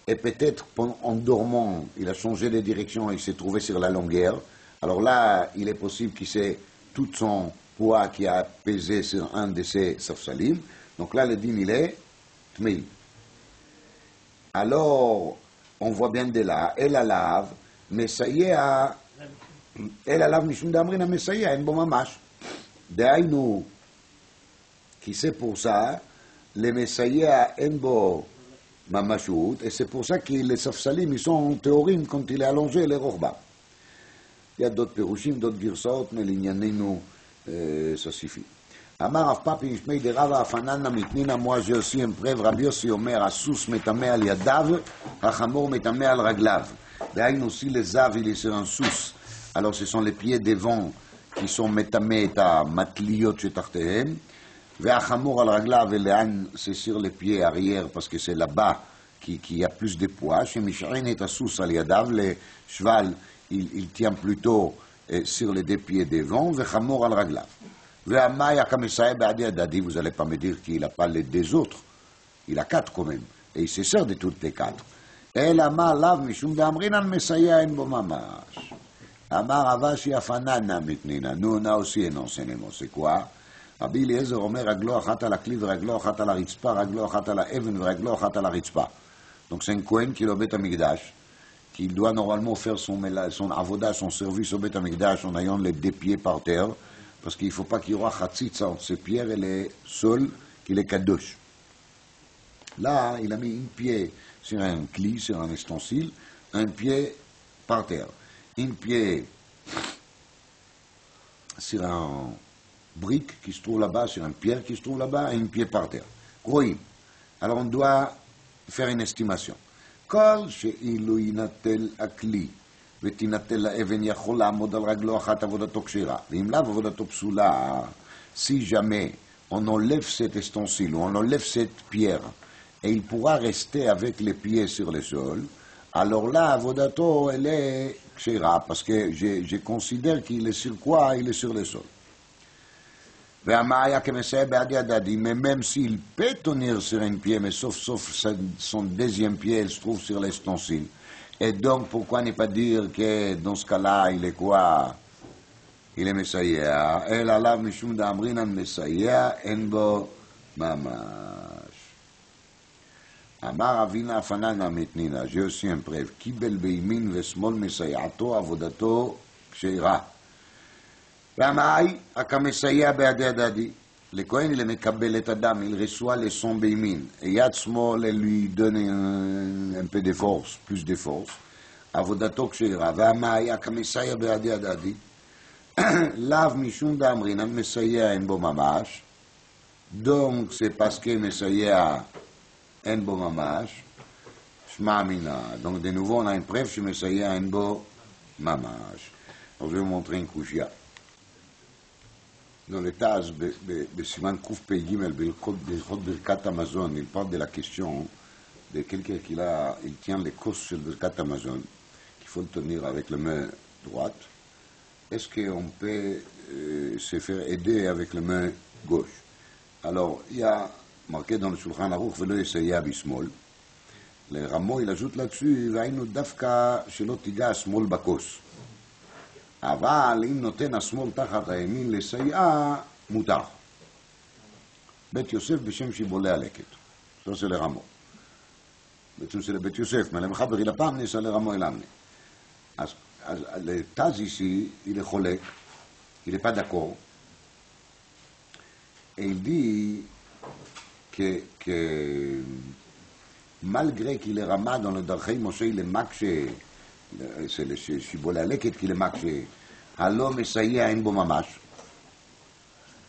et peut-être en dormant, il a changé de direction et il s'est trouvé sur la longueur, alors là, il est possible qu'il sait tout son poids qui a pesé sur un de ces safsalim. Donc là, le din, il est tmi. Alors, on voit bien de là, elle alave, Mesaya, elle alave mishum d'amrina Mesaya, en bon mamash. D'aïnou, qui c'est pour ça, les Mesaya en bon mamashut, et c'est pour ça que les safsalim, ils sont théorim quand il est allongé, les rochba. Il y a d'autres pérouchim, d'autres girsot, mais l'ignanénou, ça suffit. אמר רב פאפי משמי דרבא אפננה מתנינה, moi j'ai aussi une preuve, רבי יוסי אומר, הסוס מטמא על ידיו, החמור מטמא על רגליו. דהיינו, si le zav il est sur un sous, alors ce sont les pieds devant qui sont מטמא את המטליות שתחתיהם, והחמור על רגליו, ולאן c'est sur les pieds arrière, parce que c'est là-bas qui a plus de poids, שמשען את הסוס על ידיו, le cheval il tient plutôt sur les deux pieds devant, וחמור על רגליו. Vous n'allez pas me dire qu'il n'a pas les deux autres. Il a 4 quand même. Et il se sert de toutes les 4. Elle a mal lav mishum d'amrinan mesaya en bomamash. Amar avashi afanana mitnina. Nous, on a aussi un enseignement. C'est quoi? Rabbi Eliezer omer raglo achat à la cli ורaglo achat à la ritzpa, raglo achat à la even ורaglo achat à la ritzpa. Donc c'est un Kohen qui est au Bet Amikdash, qui doit normalement faire son avoda, son service au Bet Amikdash en ayant les 2 pieds par terre. Parce qu'il ne faut pas qu'il y aura chatzitza entre ses pierres et les sols, qu'il est kadosh. Là, il a mis un pied sur un cli, sur un ustensile, un pied par terre. Un pied sur un brique qui se trouve là-bas, sur une pierre qui se trouve là-bas, et un pied par terre. Croyez. Alors on doit faire une estimation. Kol she'ilu yinatel akli. ותינתן לאבן יכול לעמוד על רגלו אחת עבודתו כשרה. ואם לאו עבודתו פסולה, si jamais on enlève cet ustensile ou on enlève cette pierre et il pourra rester avec les pieds sur le sol, alors là, avodato, elle est כשרה, parce que je considère qu'il est sur quoi? Il est sur le sol. והמאיה כמסייע בעד ידדי, mais même s'il peut tenir sur un pied, mais sauf son deuxième pied, il se trouve sur l'ustensile. Et donc, pourquoi ne pas dire que dans ce cas-là, il est quoi? Il est Messiah. El alav mishum d'amrinan Messiah, en bo mamash. Amar avina afanana mitnina, j'ai aussi un preuve. Kibel beimin vesmol Messiahato avodato כשרה. והמאי, הכמסייע בידי הדדי. לכהן il מקבל את הדם, il reçoit le son bémin. Et yad small, elle lui donne un peu de force, plus de force. Avodato כשרה. והמאי, הכמסייע בידי הדדי. לאו משום דאמרינן מסייע אין בו ממש. Donc, c'est parce que Messiah en bo mamash, shma amina. Donc, de nouveau, on a une preuve que Messiah en bo mamash. Alors, je vais vous montrer une kushia. Dans les Taz, Siman Kouf Pei Gimel, Bilchot Birkat Amazon, il parle de la question de quelqu'un il tient les causes sur Birkat Amazon, qu'il faut le tenir avec la main droite. Est-ce qu'on peut se faire aider avec la main gauche? Alors, il y a marqué dans le Shulchan Aruch, Velo Yesaya Bismol. Le Ramo, il ajoute là-dessus, Vainu Dafka Shelo Tiga Smol Bakos. אבל אם נותן השמאל תחת הימין לסייע, מותר. בית יוסף בשם שיבולי הלקט. זה עושה לרמו. בעצם זה לבית יוסף, מלמחבר il a pas amené ça le Ramo, il a amené. Le Taz ici, il est cholek, il n'est pas d'accord. Et il dit que malgré qu'il est Rama dans le Darchei Moshe, il est makché, c'est le שיבולי הלקט qui le מקשה, הלא מסייע אין בו ממש.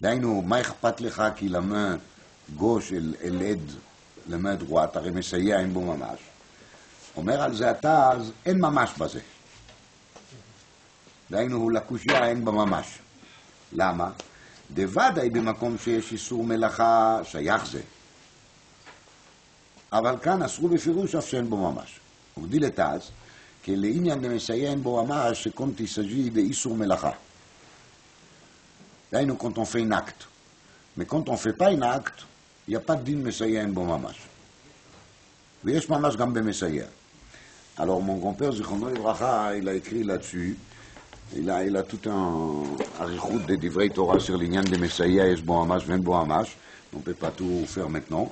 דהיינו, מה אכפת לך כי למה גוש אל עד למה דרועט, הרי מסייע אין בו ממש. אומר על זה אתה, אז אין ממש בזה. דהיינו, לקושיה אין בו ממש. למה? דוודאי במקום שיש איסור מלאכה שייך זה. אבל כאן אסרו בפירוש אף שאין בו ממש. וגדיל את אז, que לעניין דמסייע בו ממש, שכון תסג'י דאיסור מלאכה. דהיינו, quand on fait un acte. Mais quand on ne fait pas un acte, il n'y a pas de דין מסייע בו ממש. ויש ממש גם במסייע. Alors, mon grand-père, זיכרונו לברכה, il a écrit là-dessus, il a tout un arichut de divrei Torah sur l'ignan de Messiah, יש בו ממש ואין בו ממש. On ne peut pas tout faire maintenant.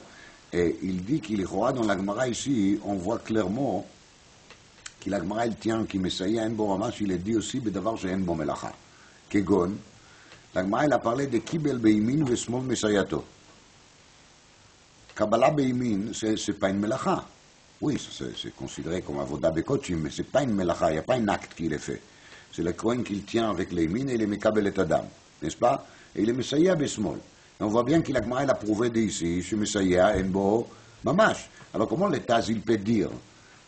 Et il dit qu'il est roi dans la Gemara ici, on voit clairement כי לגמרא אל תיאן כי מסייע אין בו ממש, il est dit aussi בדבר שאין בו מלאכה. כגון, לגמרא אל הפרלה דקיבל בימין ושמאל מסייעתו. קבלה בימין, c'est pas une melacha. Oui, c'est considéré comme avoda bekotchim, mais c'est pas une melacha, il n'y a pas un acte qu'il est fait. C'est le Kohen qui le tient avec les mines et il est mekabel et adam, n'est-ce pas? Et il est mesaya besmol. Et on voit bien que la Gemara a prouvé d'ici, que mesaya en bo mamash. Alors comment le Taz il peut dire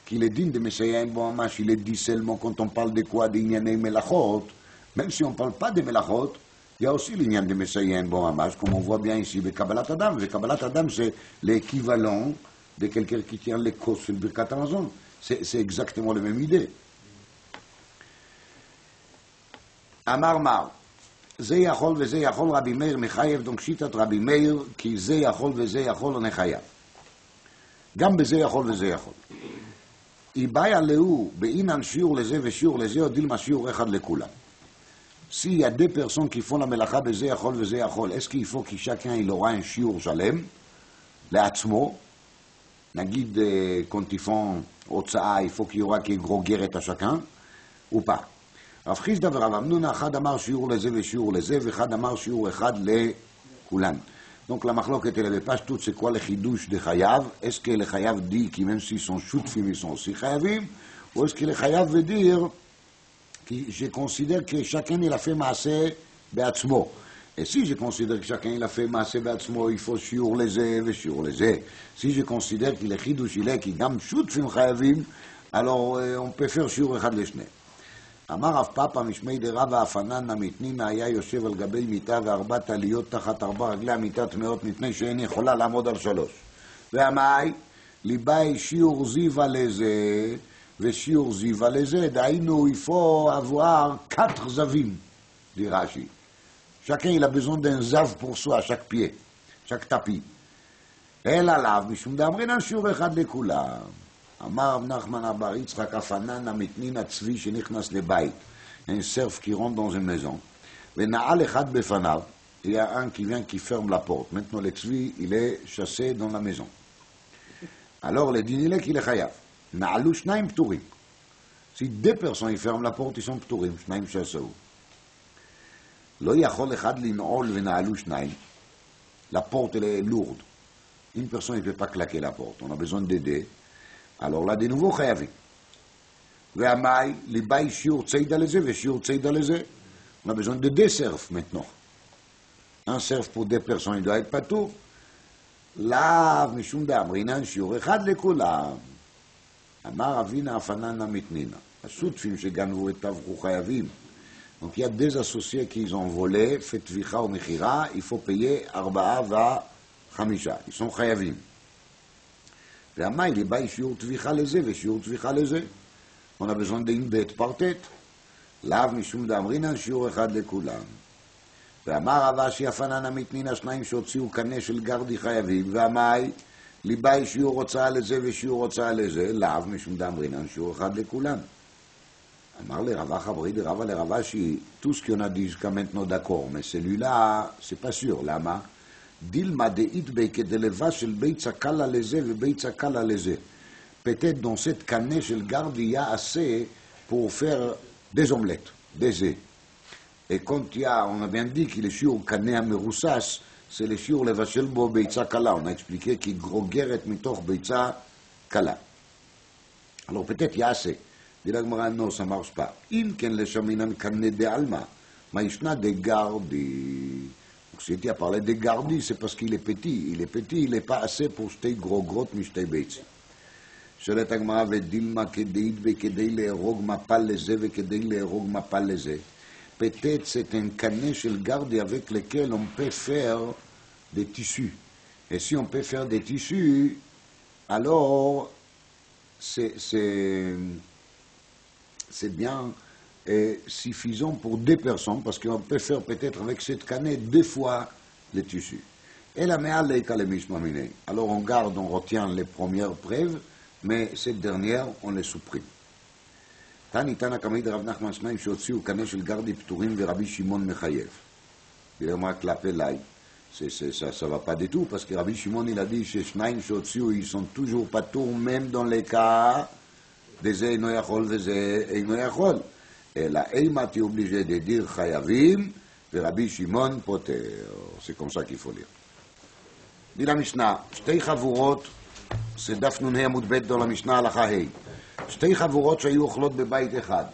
qu'il est digne de Messiah en bon mamash, il est dit seulement quand on parle de quoi, d'inyané melachot, même si on ne parle pas de melachot, il y a aussi l'inyan de Messiah en bon mamash, comme on voit bien ici, le Kabbalat Adam. Le Kabbalat Adam, c'est l'équivalent de quelqu'un qui tient les causes sur le Birkat Amazon. C'est exactement la même idée. Amar Mar, זה יכול וזה יכול רבי מאיר מחייב, donc שיטת רבי מאיר, כי זה יכול וזה יכול אני חייב. גם בזה יכול וזה יכול. היא באה להוא בעינן שיעור לזה ושיעור לזה, או דילמה שיעור אחד לכולם. Si il y a deux personnes qui font la melacha בזה יכול וזה יכול, est-ce qu'il faut que chacun il aura un שיעור שלם לעצמו? נגיד quand ils font הוצאה, il faut qu'il y aura qui גרוגרת à chacun, ou pas? רב חיסדא ורב אמנונה, אחד אמר שיעור לזה ושיעור לזה, ואחד אמר שיעור אחד לכולן. Donc la מחלוקת elle est pas toute, c'est quoi le חידוש de חייב? Est-ce que le חייב dit que même s'ils sont שותפים, ils sont aussi חייבים? Ou est-ce que le חייב veut dire que je considère que chacun il a fait מעשה בעצמו? Et si je considère que chacun il a fait מעשה בעצמו, il faut שיעור לזה ושיעור לזה. Si je considère que le חידוש il est que גם שותפים חייבים, alors on peut faire שיעור אחד לשני. אמר רב פאפא משמי דרבא אפנן המתנינא היה יושב על גבי מיטה וארבעת עליות תחת ארבע רגלי המיטה טמאות מפני שאין יכולה לעמוד על שלוש. והמאי ליבאי שיעור זיווה לזה ושיעור זיווה לזה, דהיינו יפו avoir quatre זווים, dit Rashi. Chacun il a besoin d'un zav pour soi, chaque pied, chaque tapis. אלא עליו משום דאמרינן שיעור אחד לכולם. אמר רב נחמן אבר יצחק אפנן המתנין הצבי שנכנס לבית, un cerf qui rentre dans une maison, ונעל אחד בפניו, il y a un qui vient qui ferme la porte. Maintenant le tzvi il est chassé dans la maison. Alors le din il est qu'il est chayav. נעלו שניים פטורים. Si deux personnes ils ferment la porte, ils sont פטורים, שניים שעשו. לא יכול אחד לנעול ונעלו שניים. La porte elle est lourde. Une personne ne peut pas claquer la porte. On a besoin d'aider. Alors là, de nouveau, חייבים. והמאי, ליבאי שיעור צידה לזה ושיעור צידה לזה. On a besoin de deux cerfs maintenant. Un cerf pour deux personnes, il doit être patour. לאו משום דאמרינן שיעור אחד לכולם. אמר אבינה אפננה מתנינה. הסותפים שגנבו את טבחו חייבים. Donc il y a des associés qui ont volé, fait tvicha ou mechira, il faut payer 4 ו-5. Ils sont חייבים. והמאי ליבאי שיעור תביכה לזה ושיעור תביכה לזה. On a besoin d'une bête par tête. לאו משום דאמרינן שיעור אחד לכולם. ואמר רב אשי אפננה מתנינה, 2 שהוציאו קנה של גרדי חייבים, והמאי ליבאי שיעור הוצאה לזה ושיעור הוצאה לזה, לאו משום דאמרינן שיעור אחד לכולם. אמר לרבה חברי דרבה לרבה שהיא, tout ce qu'on a dit jusqu'à maintenant d'accord, mais celui-là, c'est pas sûr, למה? דילמה דאית בי כדלבה של ביצה קלה לזה וביצה קלה לזה. peut-être dans cette canne של גרדי il y a assez pour faire des omelettes, des œufs. Et quand on a bien dit qu'il est שיעור קנה המרוסס, c'est le שיעור לבשל בו ביצה קלה. On a expliqué qu'il grogרת מתוך ביצה קלה. Alors peut-être il y a assez. dit la Gemara, non, ça ne marche pas. אם כן לשמינן קנה דעלמא, מה ישנה דגרדי? Si tu as parlé de gardi, c'est parce qu'il est petit. Il est petit, il n'est pas assez pour jeter gros grottes משתי ביצים. שואלת הגמרא, ודילמה כדאית וכדי להרוג מפל לזה וכדי להרוג מפל לזה. peut-être c'est un canet של gardi avec lequel on peut faire des tissus. Et si on peut faire des tissus, alors c'est bien suffisant pour 2 personnes, parce qu'on peut faire peut-être avec cette canette 2 fois le tissu. Et la méale est kalemishmamine. Alors on garde, on retient les premières preuves, mais cette dernière, on les supprime. תני תנא קמי דרב נחמן 2 שהוציאו קנה של גרדי פטורים ורבי שמעון מחייב. Il remarque l'appel là. Ça va pas du tout, parce que Rabbi Shimon il a dit que 2 שהוציאו, ils sont toujours pas tours, même dans les cas de זה אינו יכול וזה אינו יכול. אלא אימה תהיה obligé de dire חייבים, ורבי שמעון פוטר. C'est comme ça qu'il faut lire. dit la Mishnah, 2 חבורות, זה דף נ"ה עמוד ב' dans la Mishnah הלכה ה'. 2 חבורות שהיו אוכלות בבית אחד.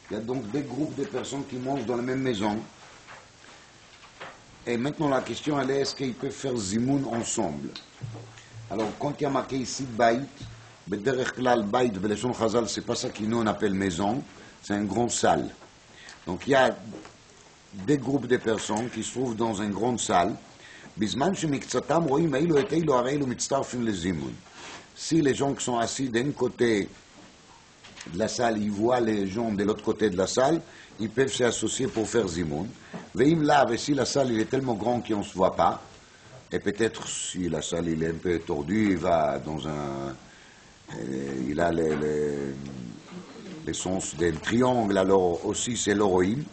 Il y a donc 2 groupes de personnes qui mangent dans la même maison. Et maintenant la question elle est, est-ce qu'ils peuvent faire zimoun ensemble? Alors quand il y a marqué ici bait, בדרך כלל בית בלשון חז"ל, c'est pas ça qui nous on appelle maison, c'est un grand salle. Donc il y a 2 groupes de personnes qui se trouvent dans une grande salle. בזמן שמקצתם רואים אילו את אילו, הרי אילו מצטרפים לזימון. Si les gens qui sont assis d'un côté de la salle, ils voient les gens de l'autre côté de la salle, ils peuvent s'associer pour faire zimoun. Veim là, et si la salle il est tellement grande qu'on ne se voit pas, et peut-être si la salle il est un peu tordue, il va dans un... il a les sens d'un triangle, alors aussi c'est l'oroïm.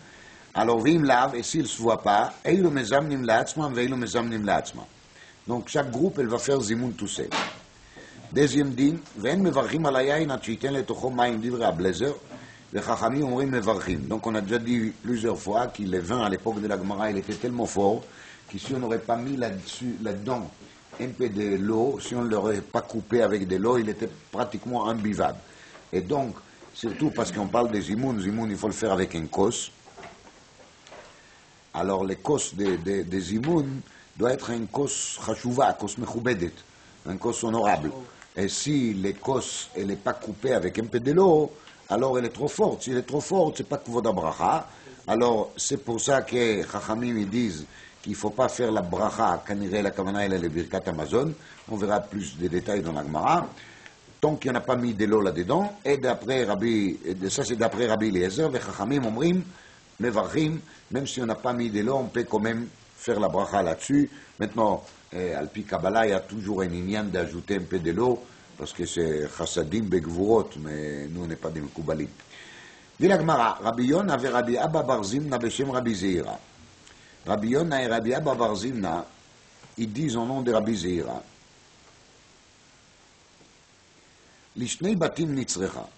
Alors veim là, et s'il ne se voit pas, eilo mezamnim la'atzmam, veilo mezamnim la'atzmam. Donc chaque groupe, elle va faire zimoun tout seul. Deuxième din, ואין מברכים על היין עד שייתן לתוכו מים דברי הבלזר, וחכמים אומרים מברכים. Donc on a déjà dit plusieurs fois que le vin à l'époque de la Gemara, il était tellement fort, que si on n'aurait pas mis là-dedans un peu de l'eau, si on ne l'aurait pas coupé avec de l'eau, il était pratiquement imbuvable. Et donc, surtout parce qu'on parle des zimoun, il faut le faire avec un kos. Alors le kos des zimoun doit être un kos chashuva, kos mechubedet, un kos honorable. Et si l'écosse elle n'est pas coupée avec un peu de l'eau, alors elle est trop forte. Si elle est trop forte, c'est pas kvod bracha. Alors c'est pour ça que Chachamim ils disent qu'il ne faut pas faire la bracha quand il la kavana elle est le birkat Amazon. On verra plus de détails dans la Gemara. Tant qu'il n'y en a pas mis de l'eau là-dedans, et d'après Rabbi, ça c'est d'après Rabbi Eliezer, et Chachamim omrim, mevarchim, même si on n'a pas mis de l'eau, on peut quand même faire la bracha là-dessus. Maintenant, Alpi Kabbalah, il y a toujours un inyan d'ajouter un peu de l'eau, parce que c'est chassadim begvurot, mais nous on n'est pas des mekoubalim. Dit la Gemara, Rabbi Yona et Rabbi Abba bar Zimna beshem Rabbi Zeira. Rabbi Yona et Rabbi Abba bar Zimna, ils disent au nom de Rabbi Zeira, Lishnei batim nitzrecha.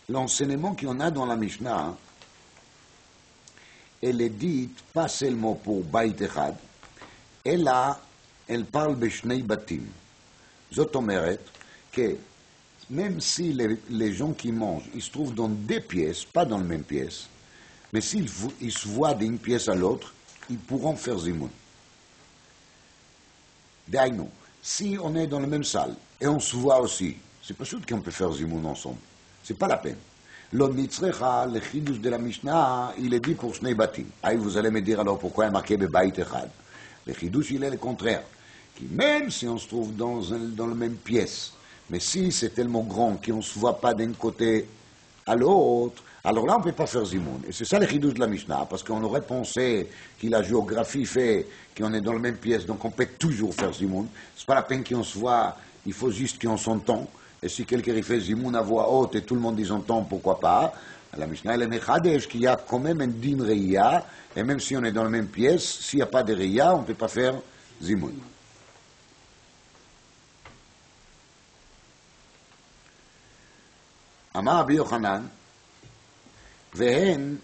L'enseignement qu'il y en a dans la Mishnah, elle est dite pas seulement pour Bait Echad, elle parle בשני בתים. זאת אומרת que même si les gens qui mangent, ils se trouvent dans 2 pièces, pas dans la même pièce, mais s'ils se voient d'une pièce à l'autre, ils pourront faire zimoun. D'ailleurs, si on est dans la même salle et on se voit aussi, c'est pas sûr qu'on peut faire zimoun ensemble. C'est pas la peine. L'onitzrecha, le chidouche de la Mishnah, il est dit pour Shnei Batim. Ah, vous allez me dire alors pourquoi il est marqué Bebaït Echad. Le chidouche, il est le contraire. Qui même si on se trouve dans la même pièce, mais si c'est tellement grand qu'on ne se voit pas d'un côté à l'autre, alors là on ne peut pas faire zimoun. Et c'est ça le chidouche de la Mishnah, parce qu'on aurait pensé que la géographie fait qu'on est dans la même pièce, donc on peut toujours faire zimoun. C'est pas la peine qu'on se voit, il faut juste qu'on s'entende. Et si quelqu'un fait zimoun à voix haute et tout le monde y entend, pourquoi pas? La Mishnah, elle est mechadesh, qu'il y a quand même un din reya, et même si on est dans la même pièce, s'il n'y a pas de reya, on ne peut pas faire zimoun. אמר רבי יוחנן, והן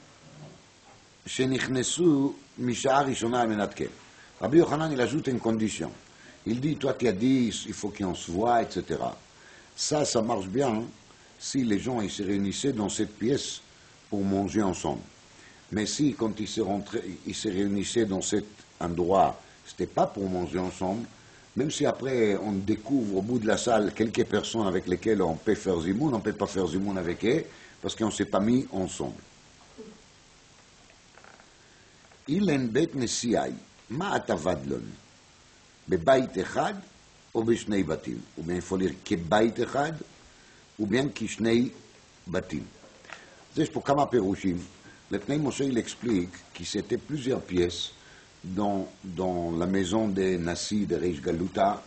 שנכנסו משעה ראשונה על מנת כן. Rabbi Yochanan, il ajoute une condition. Il dit, toi tu as dit, il faut qu'on se voit, etc. Ça marche bien si les gens ils se réunissaient dans cette pièce pour manger ensemble. Mais si, quand ils se réunissaient dans cet endroit, ce n'était pas pour manger ensemble, même si après on découvre au bout de la salle quelques personnes avec lesquelles on peut faire zimoun, on ne peut pas faire zimoun avec eux parce qu'on ne s'est pas mis ensemble. אילן בית נשיאי, מה הטבת לנו? בבית אחד או בשני בתים? ומאיפה לראות כבית אחד ובין כשני בתים. אז יש פה כמה פירושים. לפני משה il explique que c'était plusieurs pièces dans la maison des Nassi de Reish Galuta.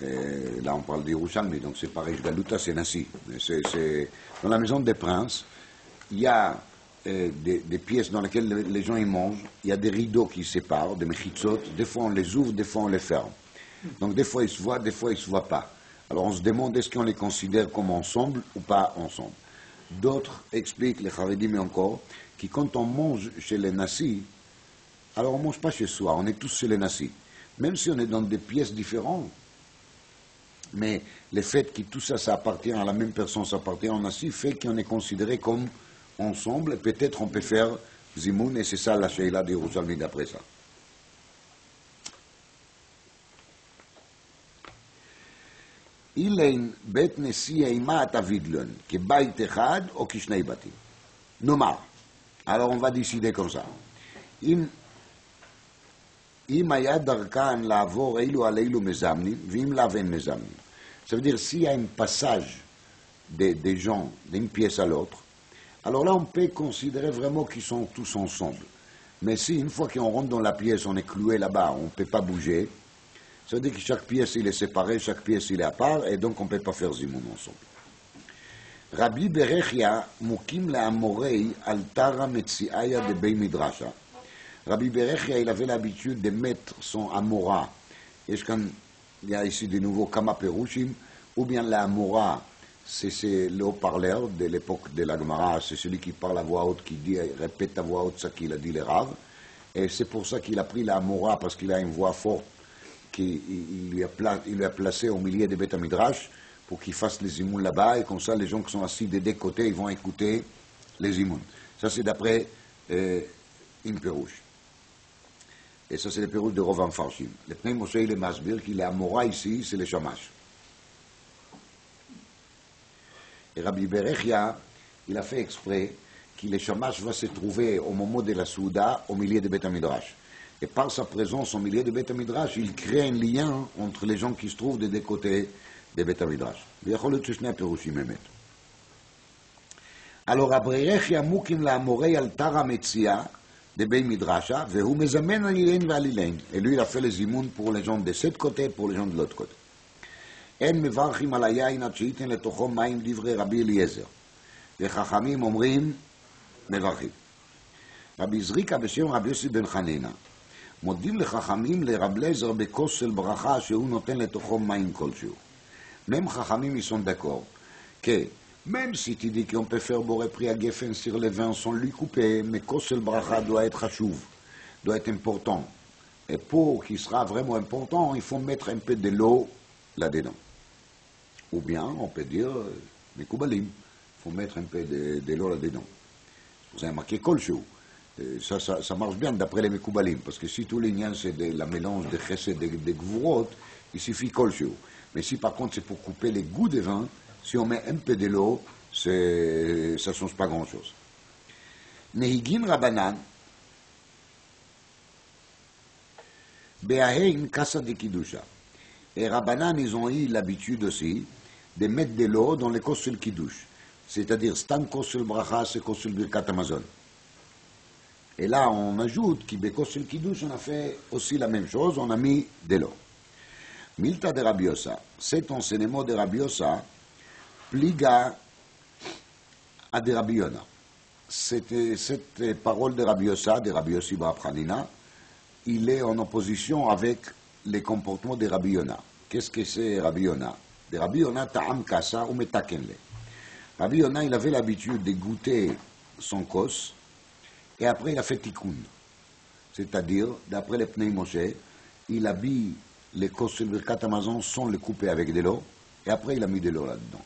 Là on parle d'Yerushalmi, donc c'est pas Reish Galuta, c'est Nassi. C'est dans la maison des princes, il y a des pièces dans lesquelles les gens y mangent, il y a des rideaux qui séparent, des mechitzot, des fois on les ouvre, des fois on les ferme. Donc des fois ils se voient, des fois ils ne se voient pas. Alors on se demande est-ce qu'on les considère comme ensemble ou pas ensemble. D'autres expliquent, les Charedim encore, que quand on mange chez les Nassi, alors on ne mange pas chez soi, on est tous chez les Nassi. Même si on est dans des pièces différentes, mais le fait que tout ça, ça appartient à la même personne, ça appartient au Nassi, fait qu'on est considéré comme ensemble, et peut-être on peut faire zimoun, et c'est ça la sheila d'Yerushalmi d'après ça. אילן בית נשיא מה תביד לנו, כבית אחד או כשני בתים? נאמר, alors on va décider comme ça. אם היה דרכן לעבור אילו על אילו מזמנים, ואם לאו אין מזמנים. Ça veut dire, s'il y a un passage des gens d'une pièce à l'autre, alors là, on peut considérer vraiment qu'ils sont tous ensemble. Mais si, une fois qu'on rentre dans la pièce, on est cloué là-bas, on ne peut pas bouger, ça veut dire que chaque pièce, il est séparé, chaque pièce, il est à part, et donc on ne peut pas faire zimoun ensemble. Rabbi Berechia, mukim le'amorei al tara metziaya de Bei Midrasha. Rabbi Berechia, il avait l'habitude de mettre son amora. Il y a ici de nouveau Kama Perushim, ou bien la amora, c'est le haut-parleur de l'époque de la Gemara, c'est celui qui parle à voix haute, qui dit, répète à voix haute ce qu'il a dit les Rav. Et c'est pour ça qu'il a pris la amora, parce qu'il a une voix forte, qu'il lui a placé au milieu des Beth Midrash, pour qu'il fasse les zimoun là-bas, et comme ça, les gens qui sont assis des deux côtés, ils vont écouter les zimoun. Ça, c'est d'après une perouche. Et ça, c'est le perouche de Rovan Farshim. Le Pnei Moshe, il est masbir, qu'il est amora ici, c'est le shamash. Et Rabbi Berechia, il a fait exprès que le shamash va se trouver au moment de la Souda, au milieu de Beth Midrash. Et par sa présence au milieu de Beth Midrash, il crée un lien entre les gens qui se trouvent des deux côtés de Beth Midrash. Alors, Rabbi Berechia mukim la amorei al tara metzia de Bei Midrasha, והוא מזמן על אילן ועל אילן. Et lui, il a fait les zimoun pour les gens de cet côté, pour les gens de l'autre côté. אין מברכים על היין עד שייתן לתוכו מים דברי רבי אליעזר. וחכמים אומרים מברכים. רבי זריקה בשם רבי יוסי בן חנינא. מודים לחכמים לרב אליעזר בכוס של ברכה שהוא נותן לתוכו מים כלשהו. Même חכמים ils sont d'accord que même si tu dis qu'on peut faire boré pris à Geffen sur les vins sans lui couper, mais kosel bracha doit être chachouv, doit être important. Et pour qu'il sera vraiment important, il faut mettre un peu de l'eau là-dedans. Ou bien, on peut dire, mekoubalim, il faut mettre un peu de l'eau là-dedans. Vous avez marqué kolchou. Ça marche bien d'après les mekoubalim, parce que si tout l'ignan c'est de la mélange de chesed et de gvurot, il suffit kolshu. Mais si par contre c'est pour couper les goûts des vins, si on met un peu de l'eau, ça ne change pas grand-chose. Nehigin Rabanan, Beahein Kasa de Kidusha. Et Rabanan, ils ont eu l'habitude aussi de mettre de l'eau dans les kos sur le Kiddush. C'est-à-dire, Stam kos sur le Bracha, c'est kos sur le Birkat Amazon. Et là, on ajoute qu'il kos sur le Kiddush, on a fait aussi la même chose, on a mis de l'eau. Milta de Rabbi Yossa, cet enseignement de Rabbi Yossa, pliga à de Rabbi Yona. Cette parole de Rabbi Yossa, de Rabbi Yossi Bar Hanina, il est en opposition avec les comportements de Rabbi Yona. Qu'est-ce que c'est Rabbi Yona? De Rabbi Yona, ta'am kasa ou metakenle. Rabbi Yona, il avait l'habitude de goûter son kos, et après il a fait tikkun. C'est-à-dire, d'après les Pnei Moshe, il habille les kos sur le Birkat Amazon sans les couper avec de l'eau, et après il a mis de l'eau là-dedans.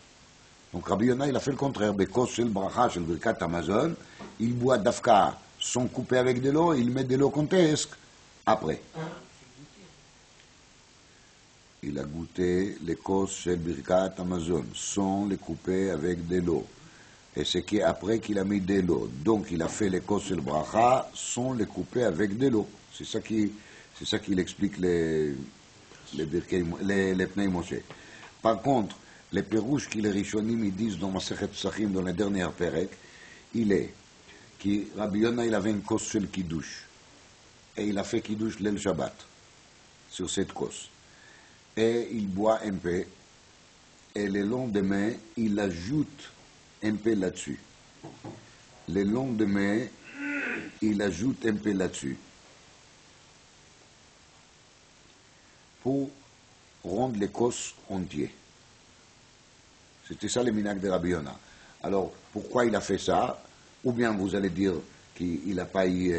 Donc Rabbi Yona, il a fait le contraire. Les kos sur le Bracha, sur le Birkat Amazon, il boit d'afka sans couper avec de l'eau, il met de l'eau contesque après. Il a goûté les kos sur le Birkat Amazon sans les couper avec de l'eau. Et c'est qu'après qu'il a mis de l'eau. Donc il a fait les kos sur le Bracha sans les couper avec de l'eau. C'est ça qu'il explique les Pnei Moshe. Par contre, les pérouches que les Rishonim ils disent dans Masechet Psachim, dans les dernières Perek, il est que Rabbi Yona il avait une kos sur le Kiddush. Et il a fait Kiddush l'El Shabbat, sur cette kos. Et il boit un peu, et le lendemain, il ajoute un peu là-dessus. Le lendemain, il ajoute un peu là-dessus. Pour rendre les kos entiers. C'était ça le minag de Rabbi Yona. Alors, pourquoi il a fait ça? Ou bien vous allez dire qu'il n'a pas eu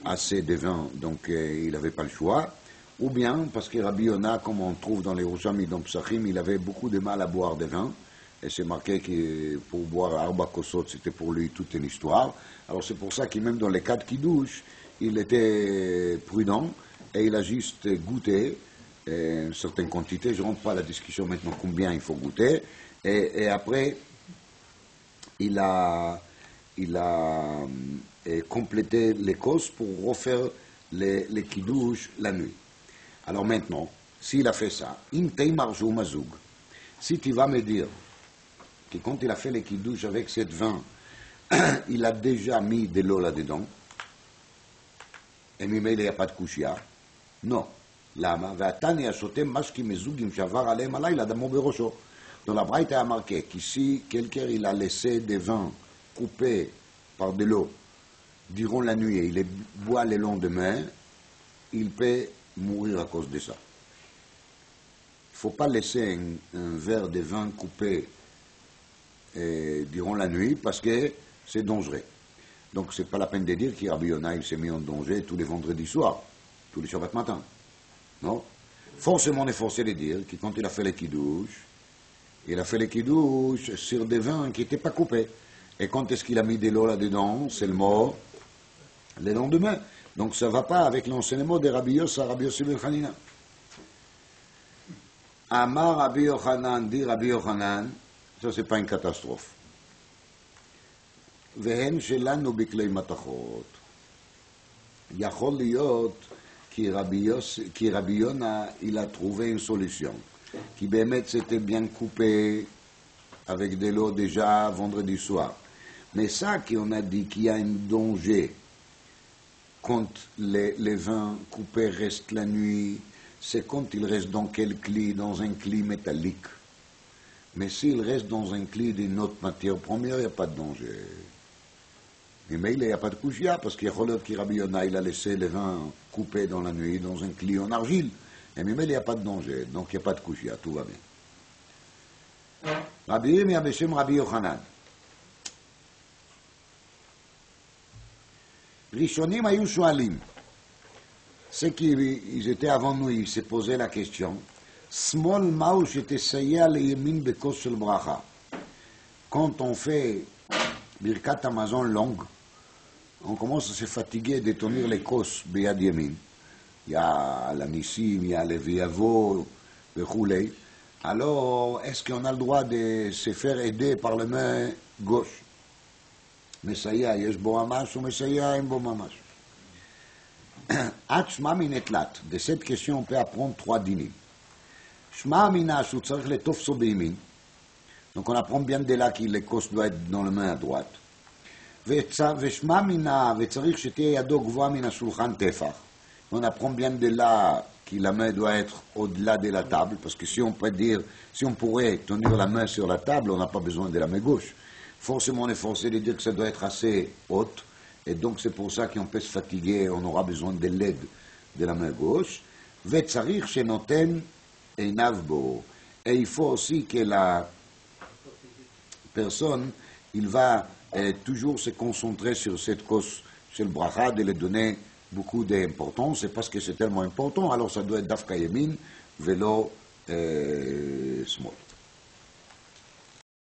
assez de vin, donc il n'avait pas le choix. Ou bien parce que Rabbi Yona, comme on trouve dans les Roshami, dans Psachim, il avait beaucoup de mal à boire de vin. Et c'est marqué que pour boire Arba Kosot, c'était pour lui toute une histoire. Alors c'est pour ça que même dans les cas de Kiddush, il était prudent et il a juste goûté une certaine quantité. Je ne rentre pas à la discussion maintenant combien il faut goûter. Et après, il a complété les causes pour refaire les Kiddush la nuit. Alors maintenant, s'il a fait ça, si tu vas me dire que quand il a fait les Kiddush avec cette vin, il a déjà mis de l'eau là-dedans, et il n'y a pas de kushia, non. Lama, dans la Braïta, il a marqué qu'ici, quelqu'un il a laissé des vins coupés par de l'eau durant la nuit et il les boit le lendemain, il peut mourir à cause de ça. Il ne faut pas laisser un verre de vin coupé durant la nuit parce que c'est dangereux. Donc ce n'est pas la peine de dire que Rabbi Yona il s'est mis en danger tous les vendredis soirs, tous les Shabbat matin. Non? Forcément, on est forcé de dire que quand il a fait les Kiddush, il a fait les Kiddush sur des vins qui n'étaient pas coupés. Et quand est-ce qu'il a mis de l'eau là-dedans? C'est le mort le lendemain. Donc ça ne va pas avec l'enseignement de Rabbi Yossa, Rabbi Yossi ben Hanina. Amar Rabbi Yochanan, dit Rabbi Yochanan, ça c'est pas une catastrophe. Vehen shelanu biklei matachot. Yachol liyot ki Rabbi Yona, il a trouvé une solution. Qui bémet c'était bien coupé avec de l'eau déjà vendredi soir. Mais ça qu'on a dit qu'il y a un danger quand les vins coupés restent la nuit, c'est quand ils restent dans quel cli? Dans un cli métallique. Mais s'ils restent dans un cli d'une autre matière première, il n'y a pas de danger. Mais il n'y a pas de kushia, parce qu'il y a que Rabbi Yona, il a laissé les vins coupés dans la nuit, dans un cli en argile. Et même il n'y a pas de danger, donc il n'y a pas de kushia, tout va bien. Rabbi Yirmiyah Beshem Rabbi Yochanan. Rishonim ayu shoalim. Ceux qui étaient avant nous, ils se posaient la question. Smol ma'u shetesaya leyemin bekos shel bracha. Quand on fait Birkat Amazon longue, on commence à se fatiguer de tenir les kos beyad yemin. il y a la Nissim, il y a les Viavo, le Roulé. Alors, est-ce qu'on a le droit de se faire aider par la main gauche? Messiah, יש בו ממש, ומסייע אין בו ממש. עד שמע מנתלת, de cette question on peut apprendre 3 dynimes. שמע מינה שהוא צריך לתופסו בימין, donc on apprend bien de là que le cos doit être dans la main à droite. ושמע מינה, וצריך שתהיה ידו גבוהה מן השולחן טפח. On apprend bien de là que la main doit être au-delà de la table, parce que si on pourrait tenir la main sur la table, on n'a pas besoin de la main gauche. Forcément, on est forcé de dire que ça doit être assez haute, et donc c'est pour ça qu'on peut se fatiguer, on aura besoin de l'aide de la main gauche. וצריך שנותן עיניו בו. Et il faut aussi que la personne, il va toujours se concentrer sur cette cause, sur le bracha, de lui donner beaucoup d'importance, et parce que c'est tellement important, alors ça doit être dafka yemin, velo small.